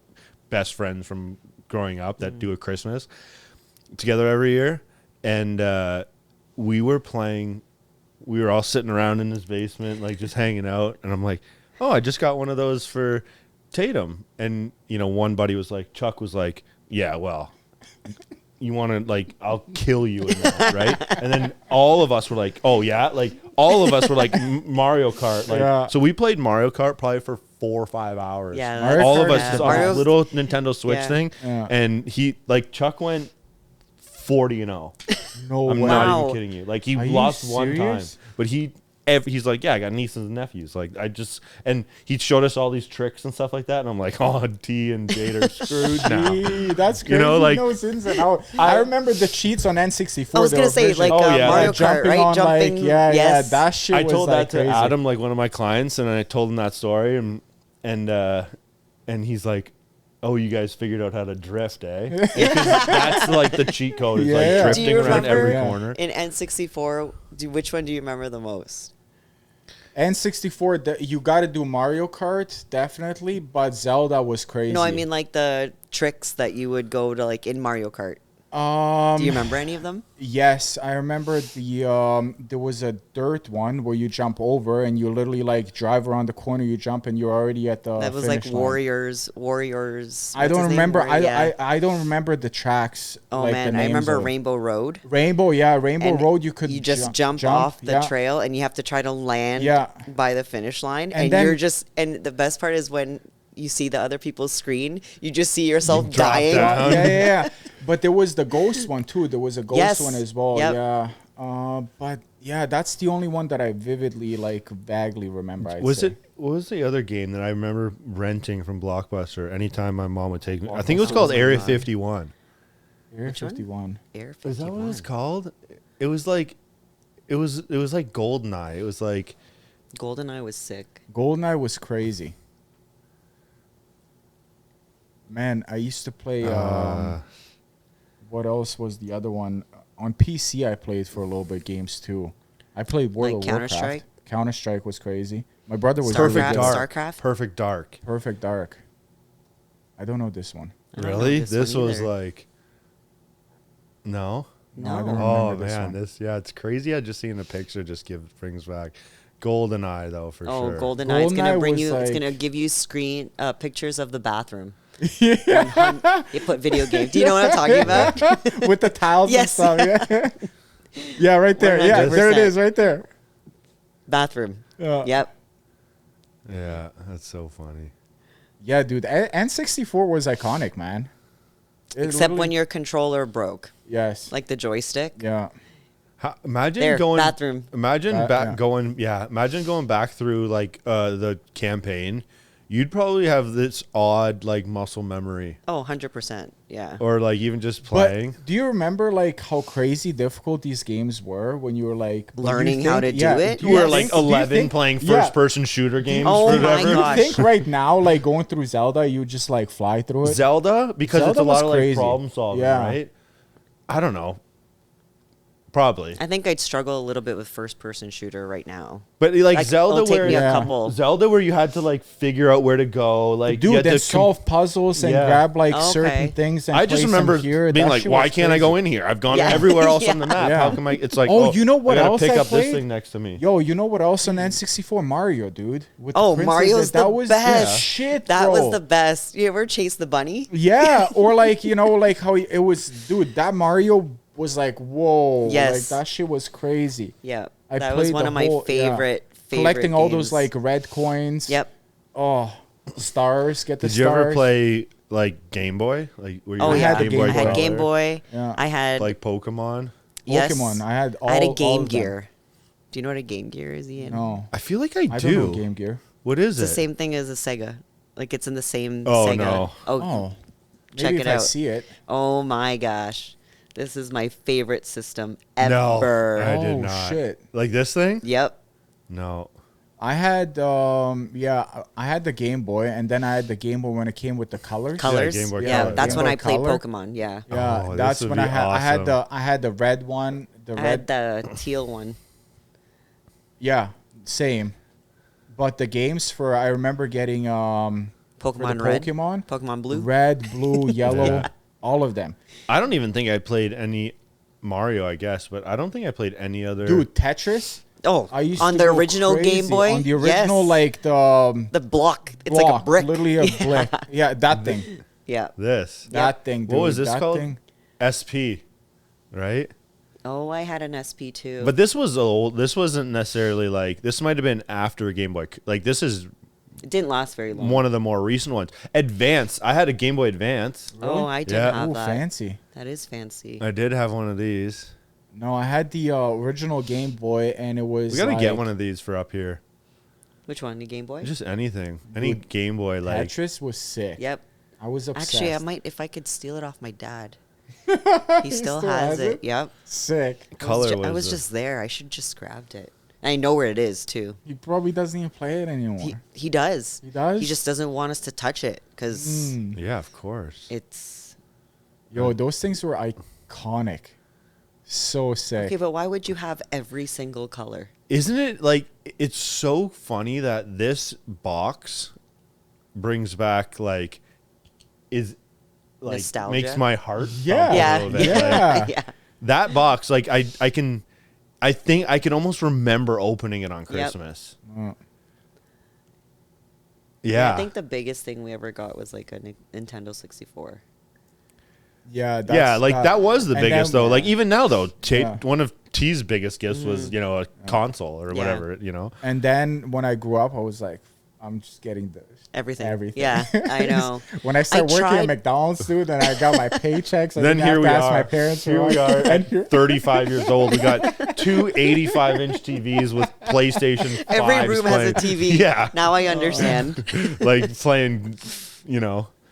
best friends from growing up that do a Christmas together every year. And we were playing. We were all sitting around in his basement, like just hanging out. And I'm like, oh, I just got one of those for Tatum. And, one buddy was like, Chuck was like, yeah, well, you want to, like, I'll kill you in that, right? And then all of us were like, oh, yeah? Like, all of us were like, Mario Kart. Like, Yeah. So we played Mario Kart probably for 4 or 5 hours. Yeah, Mario all of Kart us is just the on a best. little Nintendo Switch Yeah. thing. Yeah. And he, like, Chuck went 40-0. No I'm way. not Wow. even kidding you. Like he Are you lost one time, serious? but he's like, yeah, I got nieces and nephews. Like and he showed us all these tricks and stuff like that, and I'm like, oh, T and Jade are screwed now. Gee, that's crazy. You know, like- knows ins and outs. I remember the cheats on N64. I was they gonna were say visual. like Oh, yeah. Mario Like, Kart, jumping right? on, Jumping. like, yes. yeah, that shit I was told like that to crazy. Adam, like one of my clients, and I told him that story, and he's like, oh, you guys figured out how to drift, eh? Because that's like the cheat code. Is Yeah. like Do drifting you around every remember- corner. In N64, which one do you remember the most? N64, you got to do Mario Kart, definitely, but Zelda was crazy. No, I mean like the tricks that you would go to like in Mario Kart. Do you remember any of them? Yes, I remember there was a dirt one where you jump over and you literally like drive around the corner, you jump and you're already at the That was like finish line. Warriors. I what's don't his name? remember. Yeah. I don't remember the tracks. Oh like, man, the I names remember of- Rainbow Road. Rainbow, yeah, Rainbow And Road. You could you just jump off the yeah. trail and you have to try to land Yeah. by the finish line. And And, then- you're just and the best part is when you see the other people's screen, you just see yourself drop dying. down. Yeah. But there was the ghost one too. There was a ghost Yes. one as well. Yep. Yeah. But yeah, that's the only one that I vividly, like, vaguely remember. I'd say. What was the other game that I remember renting from Blockbuster anytime my mom would take me? I think it was called Area 51. Area Which one? 51. Air Is that what it was 51. called? It was like GoldenEye. It was like GoldenEye was sick. GoldenEye was crazy. Man, I used to play. What else was the other one? On PC, I played for a little bit games too. I played World Like of Warcraft. Counter-Strike? Counter-Strike was crazy. My brother was Starcraft? really good. Dark. Starcraft? Perfect Dark. Perfect Dark. I don't know this one. I don't know Really? this This one was either. like no. No, I don't No. remember Oh this man, one. it's crazy. I just seen the picture brings back GoldenEye though for Oh, sure. GoldenEye is gonna GoldenEye bring was you. It's like- gonna give you screen pictures of the bathroom. You put video game. Do you know what I'm talking about? With the tiles Yes. and stuff. Yeah. Yeah, right there. Yeah, there it 100%. is, right there. Bathroom. Yeah. Yep. Yeah, that's so funny. Yeah, dude. N64 was iconic, man. It Except when literally- your controller broke, Yes. like the joystick. Yeah. Imagine There, going bathroom. Imagine Yeah. Imagine going back through like the campaign. You'd probably have this odd like muscle memory, Oh, 100%. Yeah. or like even just playing. But do you remember like how crazy difficult these games were when you were like when you Learning how to do it? You were think- like do you 11 think- playing yeah. first-person shooter games. Oh or my whatever. gosh. Do you think right now, like going through Zelda, you just like fly through it? Zelda, because it's Zelda a lot was of like crazy. problem solving, Yeah. right? I don't know. Probably. I think I'd struggle a little bit with first-person shooter right now. But like Like, Zelda, it'll take where me a Yeah. couple. Zelda, where you had to like figure out where to go, like you Dude, had then to solve puzzles and Yeah. grab like Okay. certain things. And I just place them remember here. being That like, shit "Why was can't I go crazy. in here? I've gone Yeah. everywhere else on the Yeah. map. Yeah. How come I?" It's like, Oh, you know what I gotta else pick I up this played? thing next to me. Yo, you know what else on N64? Mario, dude. With the Oh, princess, Mario's that the was best. the shit, That bro. was the best. You ever chase the bunny? Yeah, or like like how it was, dude. That Mario was like, whoa, Yes. like that shit was crazy. Yeah, I that was played one the of my whole- yeah. favorite Collecting all those games. like red coins. Yep. Oh, stars. Get the Did you stars. ever play like Game Boy? Like where you Oh had yeah, had the Game I had Boy. Game Boy. Yeah. I had like Pokemon? yes. Pokemon? I had all. I had a all Game of them. Gear. Do you know what a Game Gear is, Ian? No, I feel like I I do. don't know Game Gear. What is It's it? the same thing as a Sega. Like it's in the same Oh, Sega. no. Oh, check maybe it if I out. see it. Oh my gosh. This is my favorite system No, ever. I did Oh, not. shit. Like this thing? Yep. No. I had I had the Game Boy, and then I had the Game Boy when it came with the colors. Colors. Game Boy Yeah, Color. that's Game when Boy I played Color. Pokemon. Yeah. Yeah, Oh, that's this would when be I had awesome. I had the red one, the I red. had the teal one. Yeah, same. But the games for I remember getting for the Pokemon Red. Pokemon, Pokemon Blue. red, blue, yellow, Yeah. all of them. I don't even think I played any Mario, I guess, but I don't think I played any other. Dude, Tetris. Oh, I used on to the go original crazy Game Boy. on the original Yes. like the block. It's like a block, brick. literally a brick. Yeah, that thing. Yeah. this. That thing. Dude. What was this that called? Thing. SP, right? Oh, I had an SP too. But this was old. This wasn't necessarily like this. Might have been after Game Boy. Like this is it didn't last very long. one of the more recent ones. Advance. I had a Game Boy Advance. Oh, I didn't Yeah. have Ooh, that. fancy. That is fancy. I did have one of these. No, I had the original Game Boy, and it was. We gotta like, get one of these for up here. Which one? The Game Boy? Just anything. Any Dude, Game Boy like. Tetris was sick. Yep. I was obsessed. Actually, I might if I could steal it off my dad. He still still has has it. it? Yep. Sick. Color I was was just there. I should just grabbed it. And I know where it is too. He probably doesn't even play it anymore. He does. He does? He just doesn't want us to touch it because Mm. Yeah, of course. it's Yo, those things were iconic. So sick. okay. But why would you have every single color? Isn't it like it's so funny that this box brings back like is like Nostalgia? makes my heart Yeah. pump a Yeah. little bit. Yeah. Like, Yeah. that box like I think I can almost remember opening it on Christmas. Uh, Yeah. I think the biggest thing we ever got was like a Nintendo 64. yeah. yeah, like that was the and biggest then- though. Like even now though, Yeah. one of T's biggest gifts was, a console or Yeah. whatever, you know. And then when I grew up, I was like, I'm just getting this. Everything. Everything. Yeah, I know. When I started working tried- at McDonald's, dude, and I got my paychecks, I Then didn't here have we to ask are. my parents. Here for we money. are And at here- 35 years old. We got two 85-inch TVs with PlayStation 5s Every room has a playing. TV. Yeah. Now I understand. Like playing,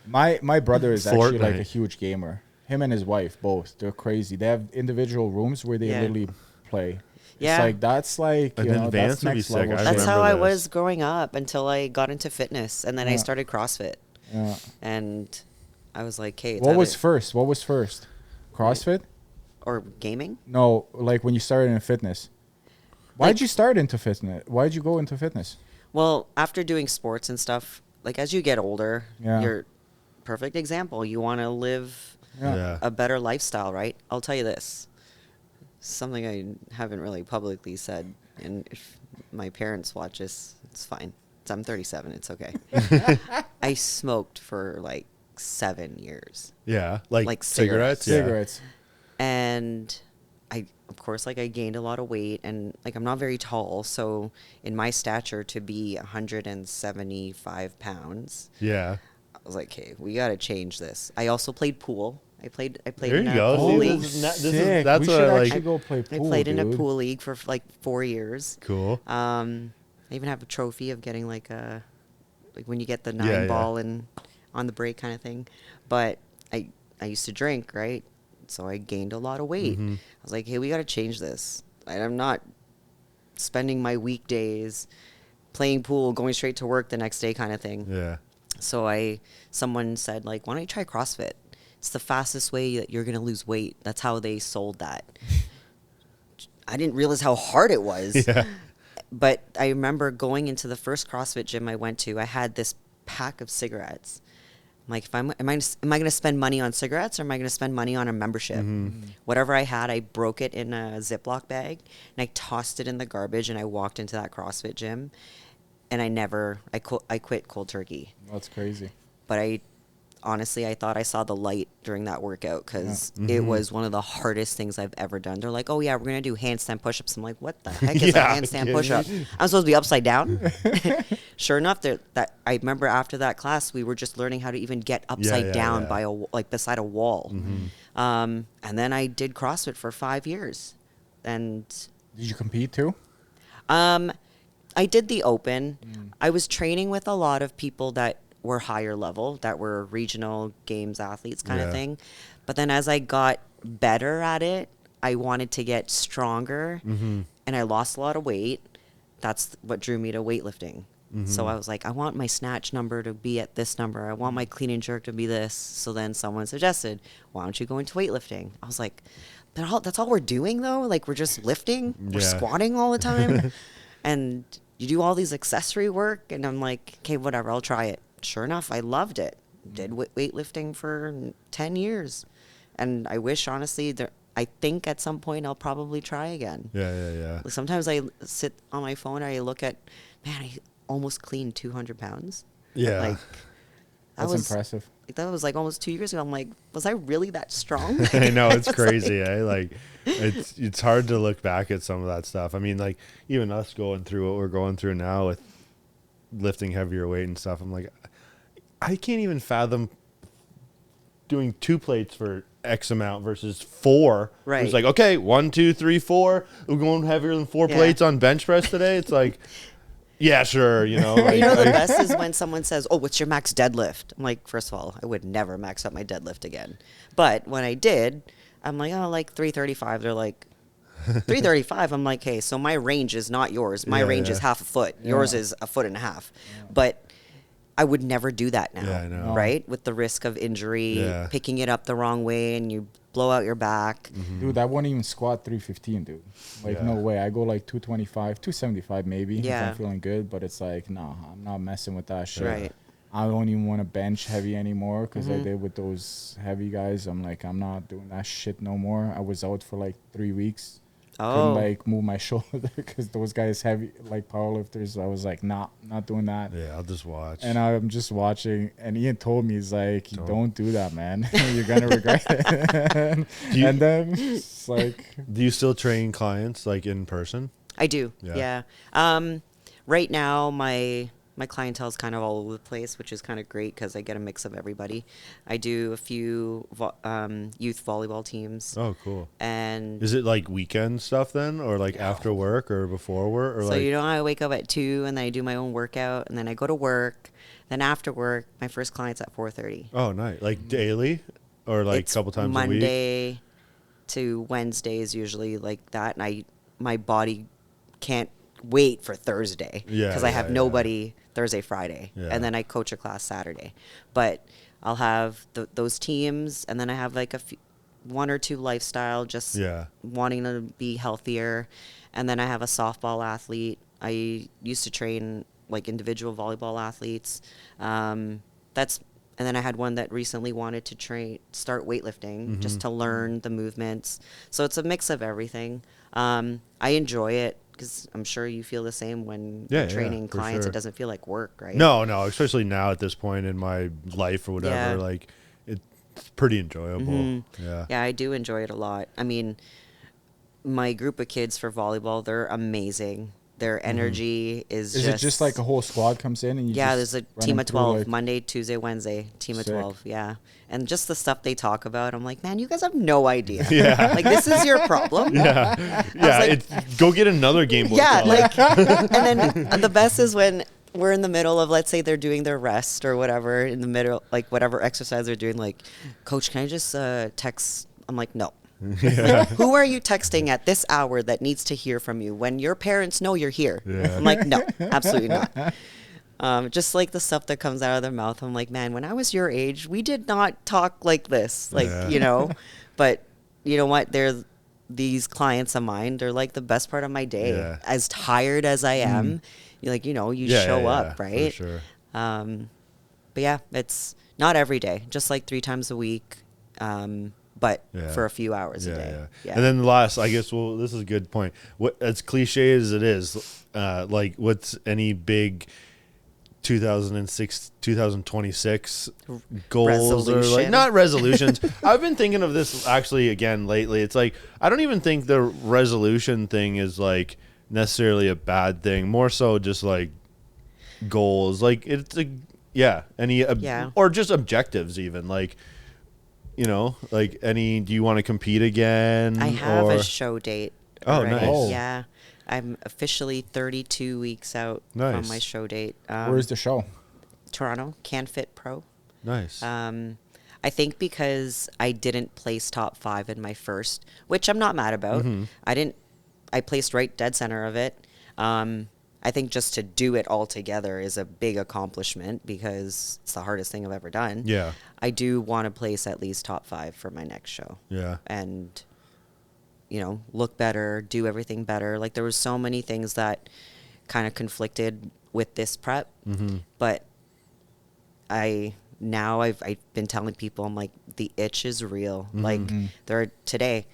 My brother is actually like a Fortnite. huge gamer. Him and his wife both. They're crazy. They have individual rooms where they Yeah. literally play. Yeah. It's like that's like An you know advanced that's would be next sick. level. I shit. That's how remember I this. was growing up until I got into fitness, and then I Yeah. started CrossFit, Yeah. and I was like, "Hey, it's What was either- first? What was first? CrossFit? or gaming?" No, like when you started in fitness. Why'd you start into fitness? Why'd you go into fitness? Well, after doing sports and stuff, like as you get older, Yeah. you're perfect example. You want to live Yeah. a better lifestyle, right? I'll tell you this. Something I haven't really publicly said, and if my parents watch this, it's fine. I'm 37, it's okay. I smoked for like 7 years. Yeah. Like cigarettes. cigarettes. Yeah. Cigarettes. And I, of course, like I gained a lot of weight, and like I'm not very tall, so in my stature to be 175 pounds, Yeah. I was like, okay, we got to change this. I also played pool. I played There in you a go. pool See, league. this is Sick. that's we what should I actually like. go play I pool. played in a dude. pool league for like 4 years. Cool. I even have a trophy of getting like when you get the 9 Yeah. ball and on the break kind of thing. But I used to drink, right? So I gained a lot of weight. Mhm. I was like, hey, we got to change this. I'm not spending my weekdays playing pool, going straight to work the next day kind of thing. Yeah. So someone said like, why don't you try CrossFit? It's the fastest way that you're gonna lose weight. That's how they sold that. I didn't realize how hard it was. Yeah. But I remember going into the first CrossFit gym I went to, I had this pack of cigarettes. I'm like, am I going to spend money on cigarettes, or am I going to spend money on a membership? Whatever I had, I broke it in a Ziploc bag, and I tossed it in the garbage, and I walked into that CrossFit gym, and I quit cold turkey. That's crazy. But honestly, I thought I saw the light during that workout, because it was one of the hardest things I've ever done. They're like, oh yeah, we're going to do handstand push-ups. I'm like, what the heck is a handstand push-up? I'm supposed to be upside down? Sure enough, I remember after that class, we were just learning how to even get upside down by beside a wall. And then I did CrossFit for 5 years. And Did you compete too? I did the open. I was training with a lot of people that were higher level, that were regional games athletes kind of thing. But then as I got better at it, I wanted to get stronger, and I lost a lot of weight. That's what drew me to weightlifting. So I was like, I want my snatch number to be at this number. I want my clean and jerk to be this. So then someone suggested, why don't you go into weightlifting? I was like, that's all we're doing though? Like, we're just lifting? We're squatting all the time? And you do all these accessory work? And I'm like, okay, whatever, I'll try it. Sure enough, I loved it. Did weightlifting for 10 years. And I wish, honestly, I think at some point I'll probably try again. Yeah. Sometimes I sit on my phone and I look at, man, I almost cleaned 200 pounds. Yeah. Like, That's impressive. That was like almost 2 years ago. I'm like, was I really that strong? I know, it's crazy. Like it's hard to look back at some of that stuff. I mean, like, even us going through what we're going through now with lifting heavier weight and stuff, I'm like, I can't even fathom doing 2 plates for X amount versus 4. Right. It's like, okay, 1, 2, 3, 4. We're going heavier than 4 plates on bench press today. It's like, yeah, sure. Like, the best is when someone says, oh, what's your max deadlift? I'm like, first of all, I would never max up my deadlift again. But when I did, I'm like, oh, like 335. They're like, 335. I'm like, hey, so my range is not yours. My range is half a foot. Yours is a foot and a half. But I would never do that now, I know. right? With the risk of injury, picking it up the wrong way, and you blow out your back. Dude, I won't even squat 315, dude. Like, no way. I go like 225, 275 maybe if I'm feeling good. But it's like, nah, I'm not messing with that shit. Right. I don't even want to bench heavy anymore because I did with those heavy guys. I'm like, I'm not doing that shit no more. I was out for like 3 weeks. Couldn't like move my shoulder because those guys heavy, like powerlifters. I was like, nah, not doing that. Yeah, I'll just watch. And I'm just watching. And Ian told me, he's like, don't do that, man. You're gonna regret it. And then it's like, do you still train clients like in person? I do. Yeah. Right now, my clientele is kind of all over the place, which is kind of great because I get a mix of everybody. I do a few youth volleyball teams. Oh, cool. And is it like weekend stuff then, or like after work or before work? Or so like, I wake up at 2 and then I do my own workout and then I go to work. Then after work, my first client's at 4:30. Oh, nice. Like daily, or like a couple times a week? Monday to Wednesday is usually like that, and my body can't wait for Thursday because I have nobody Thursday, Friday, and then I coach a class Saturday. But I'll have those teams, and then I have like one or two lifestyle, just wanting to be healthier, and then I have a softball athlete. I used to train like individual volleyball athletes. And then I had one that recently wanted to start weightlifting just to learn the movements. So it's a mix of everything. I enjoy it because I'm sure you feel the same when you're training clients. Sure. It doesn't feel like work, right? No, especially now at this point in my life or whatever. Like, it's pretty enjoyable. Yeah, I do enjoy it a lot. I mean, my group of kids for volleyball, they're amazing. Their energy is it just like a whole squad comes in and you there's a team of 12 like Monday, Tuesday, Wednesday, team of 12. Yeah. And just the stuff they talk about, I'm like, man, you guys have no idea. Yeah. Like, this is your problem. Yeah. Like, go get another Game Boy. Yeah. Like, and then the best is when we're in the middle of, let's say they're doing their rest or whatever, in the middle, like whatever exercise they're doing, like, coach, can I just text? I'm like, no. Like, who are you texting at this hour that needs to hear from you when your parents know you're here? I'm like, no, absolutely not. Just like the stuff that comes out of their mouth, I'm like, man, when I was your age, we did not talk like this, like, but you know what? these clients of mine, they're like the best part of my day. Yeah. As tired as I am, you like, you show up, right? For sure. But yeah, it's not every day, just like 3 times a week. But for a few hours a day. Yeah. And then the last, I guess, well, this is a good point. What, as cliche as it is, like, what's any big 2026 goals or like, not resolutions? I've been thinking of this actually again lately. It's like, I don't even think the resolution thing is like necessarily a bad thing. More so just like goals. Like, it's a, or just objectives even. Like, like any, do you want to compete again? I have a show date. Oh, already. nice. Oh. Yeah. I'm officially 32 weeks out from my show date. Where's the show? Toronto, CanFit Pro. Nice. I think because I didn't place top 5 in my first, which I'm not mad about. I placed right dead center of it. I think just to do it all together is a big accomplishment because it's the hardest thing I've ever done. Yeah. I do want to place at least top 5 for my next show. Yeah. And, look better, do everything better. Like, there were so many things that kind of conflicted with this prep. But I've been telling people, I'm like, the itch is real. Like, today,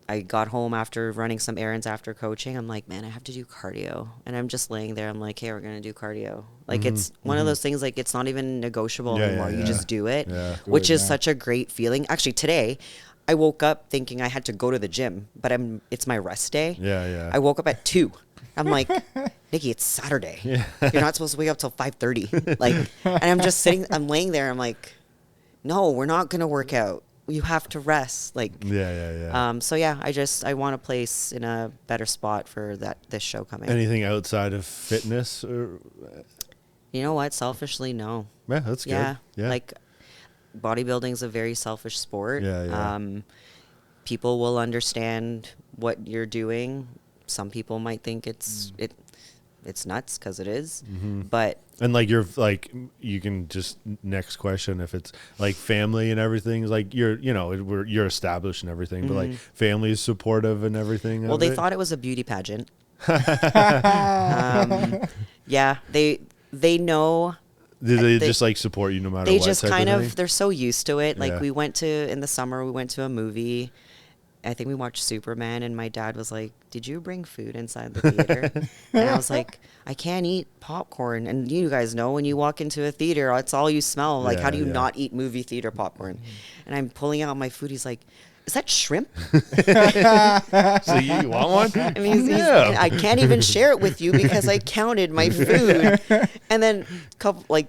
I got home after running some errands after coaching. I'm like, man, I have to do cardio. And I'm just laying there. I'm like, hey, we're going to do cardio. Like, it's one of those things, like, it's not even negotiable anymore. You just do it, which is such a great feeling. Actually, today, I woke up thinking I had to go to the gym, but it's my rest day. I woke up at 2. I'm like, Nikki, it's Saturday. You're not supposed to wake up till 5:30. Like, and I'm just I'm laying there. I'm like, no, we're not going to work out. You have to rest. Like, so yeah, I want to place in a better spot for this show coming. Anything outside of fitness or? You know what? Selfishly, no. Yeah, that's good. Yeah. Yeah. Like, bodybuilding is a very selfish sport. Yeah. People will understand what you're doing. Some people might think it's nuts because it is, but. And like you can just next question if it's like family and everything, like you're established and everything, but like family is supportive and everything. Well, they thought it was a beauty pageant. Yeah, they know. Do they just like support you no matter what? They just kind of they're so used to it. Like in the summer we went to a movie. I think we watched Superman, and my dad was like, "Did you bring food inside the theater?" And I was like, "I can't eat popcorn." And you guys know when you walk into a theater, it's all you smell. Like, how do you not eat movie theater popcorn? And I'm pulling out my food. He's like, "Is that shrimp?" So you want one? I mean, I can't even share it with you because I counted my food. And then,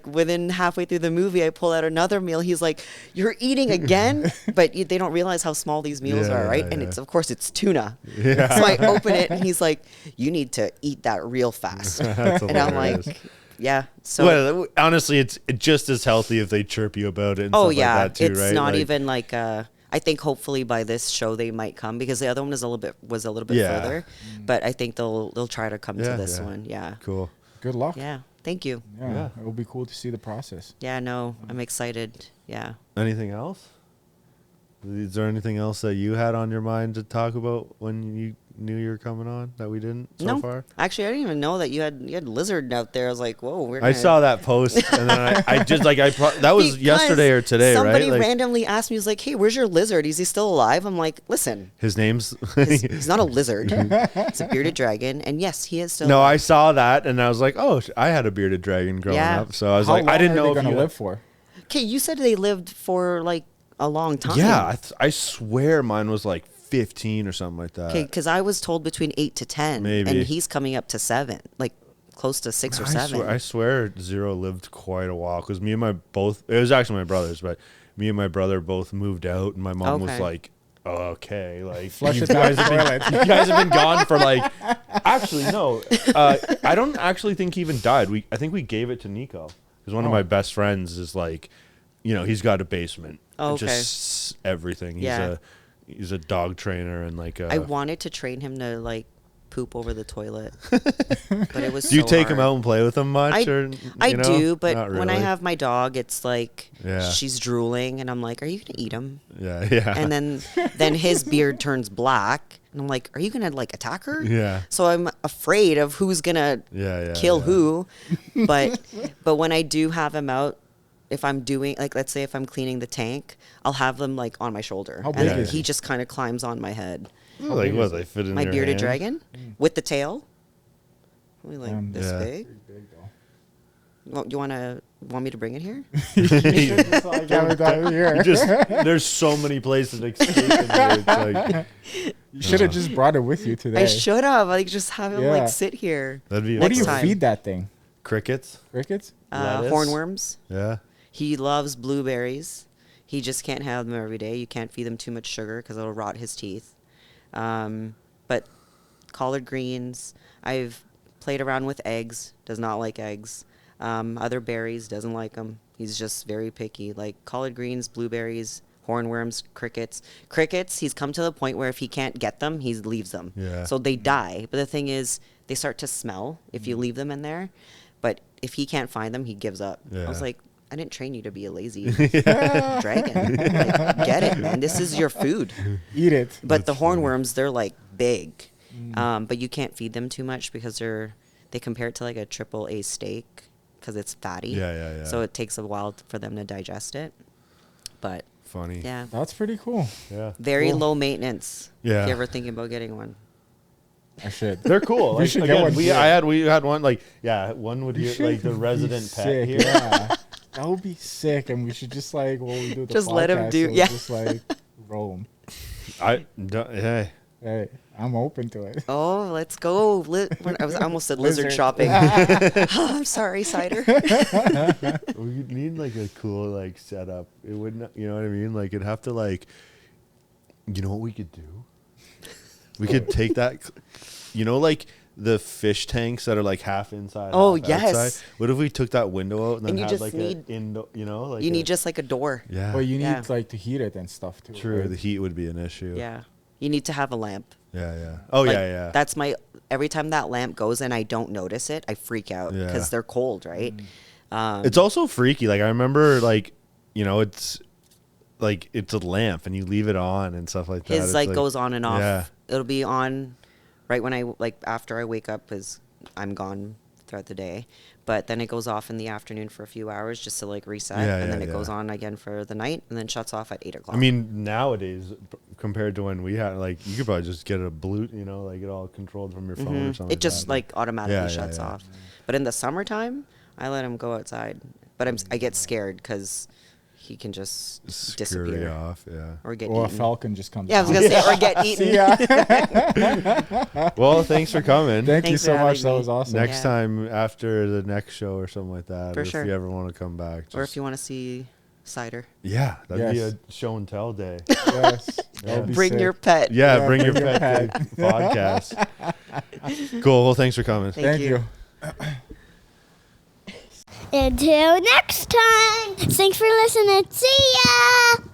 within halfway through the movie, I pull out another meal. He's like, "You're eating again?" But they don't realize how small these meals are, right? And of course, it's tuna. Yeah. So I open it, and he's like, "You need to eat that real fast." And I'm like, yeah. So well, honestly, it's just as healthy if they chirp you about it and stuff like that too, it's right? not even like I think hopefully by this show they might come because the other one was a little bit further, but I think they'll try to come to this one. Yeah. Cool. Good luck. Yeah. Thank you. Yeah. It will be cool to see the process. Yeah. No, I'm excited. Yeah. Anything else? Is there anything else that you had on your mind to talk about when you knew you were coming on that we didn't so far? Actually, I didn't even know that you had lizard out there. I was like, whoa. I saw that post, and then I just like that was Because yesterday or today, somebody right? Like, randomly asked me, he was like, "Hey, where's your lizard? Is he still alive?" I'm like, listen, his name's. he's not a lizard. It's a bearded dragon, and yes, he is still. No, alive. I saw that, and I was like, oh, I had a bearded dragon growing up, so I was How like, long I didn't are know they if gonna you live for. Okay, you said they lived for like a long time. Yeah, I swear mine was like 15 or something like that. Okay, because I was told between 8 to 10, Maybe. and he's coming up to 7, like close to 6 or 7. I swear Zero lived quite a while because me and it was actually my brothers, but me and my brother both moved out, and my mom was like, okay, like Flush you it down guys, the toilet. you guys have been gone for like, actually no, I don't actually think he even died. I think we gave it to Nico because one of my best friends is like, he's got a basement. Oh, okay. Just everything. He's a dog trainer and like I wanted to train him to like poop over the toilet. But it was Do you so take them hard. out and play with them much? I you know? do, but Not when I really. have my dog, it's like Yeah. she's drooling, and I'm like, "Are you gonna eat him?" Yeah. And then his beard turns black, and I'm like, "Are you gonna like attack her?" Yeah. So I'm afraid of who's gonna kill who. But when I do have him out, if I'm doing like, let's say if I'm cleaning the tank, I'll have them like on my shoulder, How and big then is he he? just kind of climbs on my head. Like what? They fit in My your bearded hand? dragon with the tail. Probably like this Yeah. big. Big though. Well, you want me to bring it here? That's all I got with that here. Just there's so many places to escape in here. It's like You should have just brought it with you today. I should have like just have him Yeah. like sit here. that'd be What do you Next time. feed that thing? crickets. Crickets? Lettuce? Hornworms. Yeah. He loves blueberries. He just can't have them every day. You can't feed him too much sugar because it'll rot his teeth. But collard greens. I've played around with eggs. Does not like eggs. Other berries. Doesn't like them. He's just very picky. Like collard greens, blueberries, hornworms, crickets. Crickets, he's come to the point where if he can't get them, he leaves them. Yeah. So they die. But the thing is, they start to smell if you leave them in there. But if he can't find them, he gives up. I was Yeah. like, I didn't train you to be a lazy dragon. Like, get it, man. This is your food. Eat it. But the hornworms, they're like big. But you can't feed them too much because they compare it to like a triple A steak because it's fatty. Yeah. So it takes a while for them to digest it. But Funny. yeah, That's pretty cool. Yeah. very Cool. low maintenance. Yeah. If you're ever thinking about getting one. I should. They're cool. We Like, should get again, one we here. had one like one would You be like the should be resident pet sick, here. Yeah. That would be sick, and we should just like when we do the Just let him podcast, do- we'll yeah. just like roam. Hey. Hey, I'm open to it. Oh, let's go. I almost said lizard Lizard. shopping. Oh, I'm sorry, cider. We need like a cool like setup. It wouldn't, you know what I mean? Like it'd have to like, you know what we could do? We could take that, like the fish tanks that are like half inside. Oh, half yes. outside. What if we took that window out and then And you had just like need- a indoor, like You need just like a door. yeah. But you need Yeah. like to heat it and stuff too. True, right? the heat would be an issue. Yeah. You need to have a lamp. Yeah. Oh Like, yeah. That's every time that lamp goes and I don't notice it, I freak out Yeah. because they're cold, right? It's also freaky. Like I remember, like it's like it's a lamp and you leave it on and stuff like that. His It's like goes on and off. Yeah. It'll be on right when after I wake up because I'm gone throughout the day. But then it goes off in the afternoon for a few hours just to like reset, Yeah, and then yeah, it goes yeah. on again for the night, and then shuts off at 8 o'clock. I mean, nowadays compared to when we had, like, you could probably just get a Bluetooth, like it all controlled from your phone or something. it just like automatically Yeah, shuts yeah. off. But in the summertime, I let him go outside. But I get scared because he can just scurry disappear off. Yeah. or get Or a eaten. falcon just comes. Yeah, I was down. gonna say or get eaten. See ya. Well, thanks for coming. Thank you Thanks so for much. having That me. was awesome. Next Yeah. time after the next show or something like that, For or sure. if you ever want to come back, Or just- if you want to see cider, yeah, that'd Yes. be a show and tell day. Yes. That would be bring sick. your pet. Yeah, Yeah, bring your bring your pet to the podcast. Cool. Well, thanks for coming. Thank you. Until next time. Thanks for listening. See ya.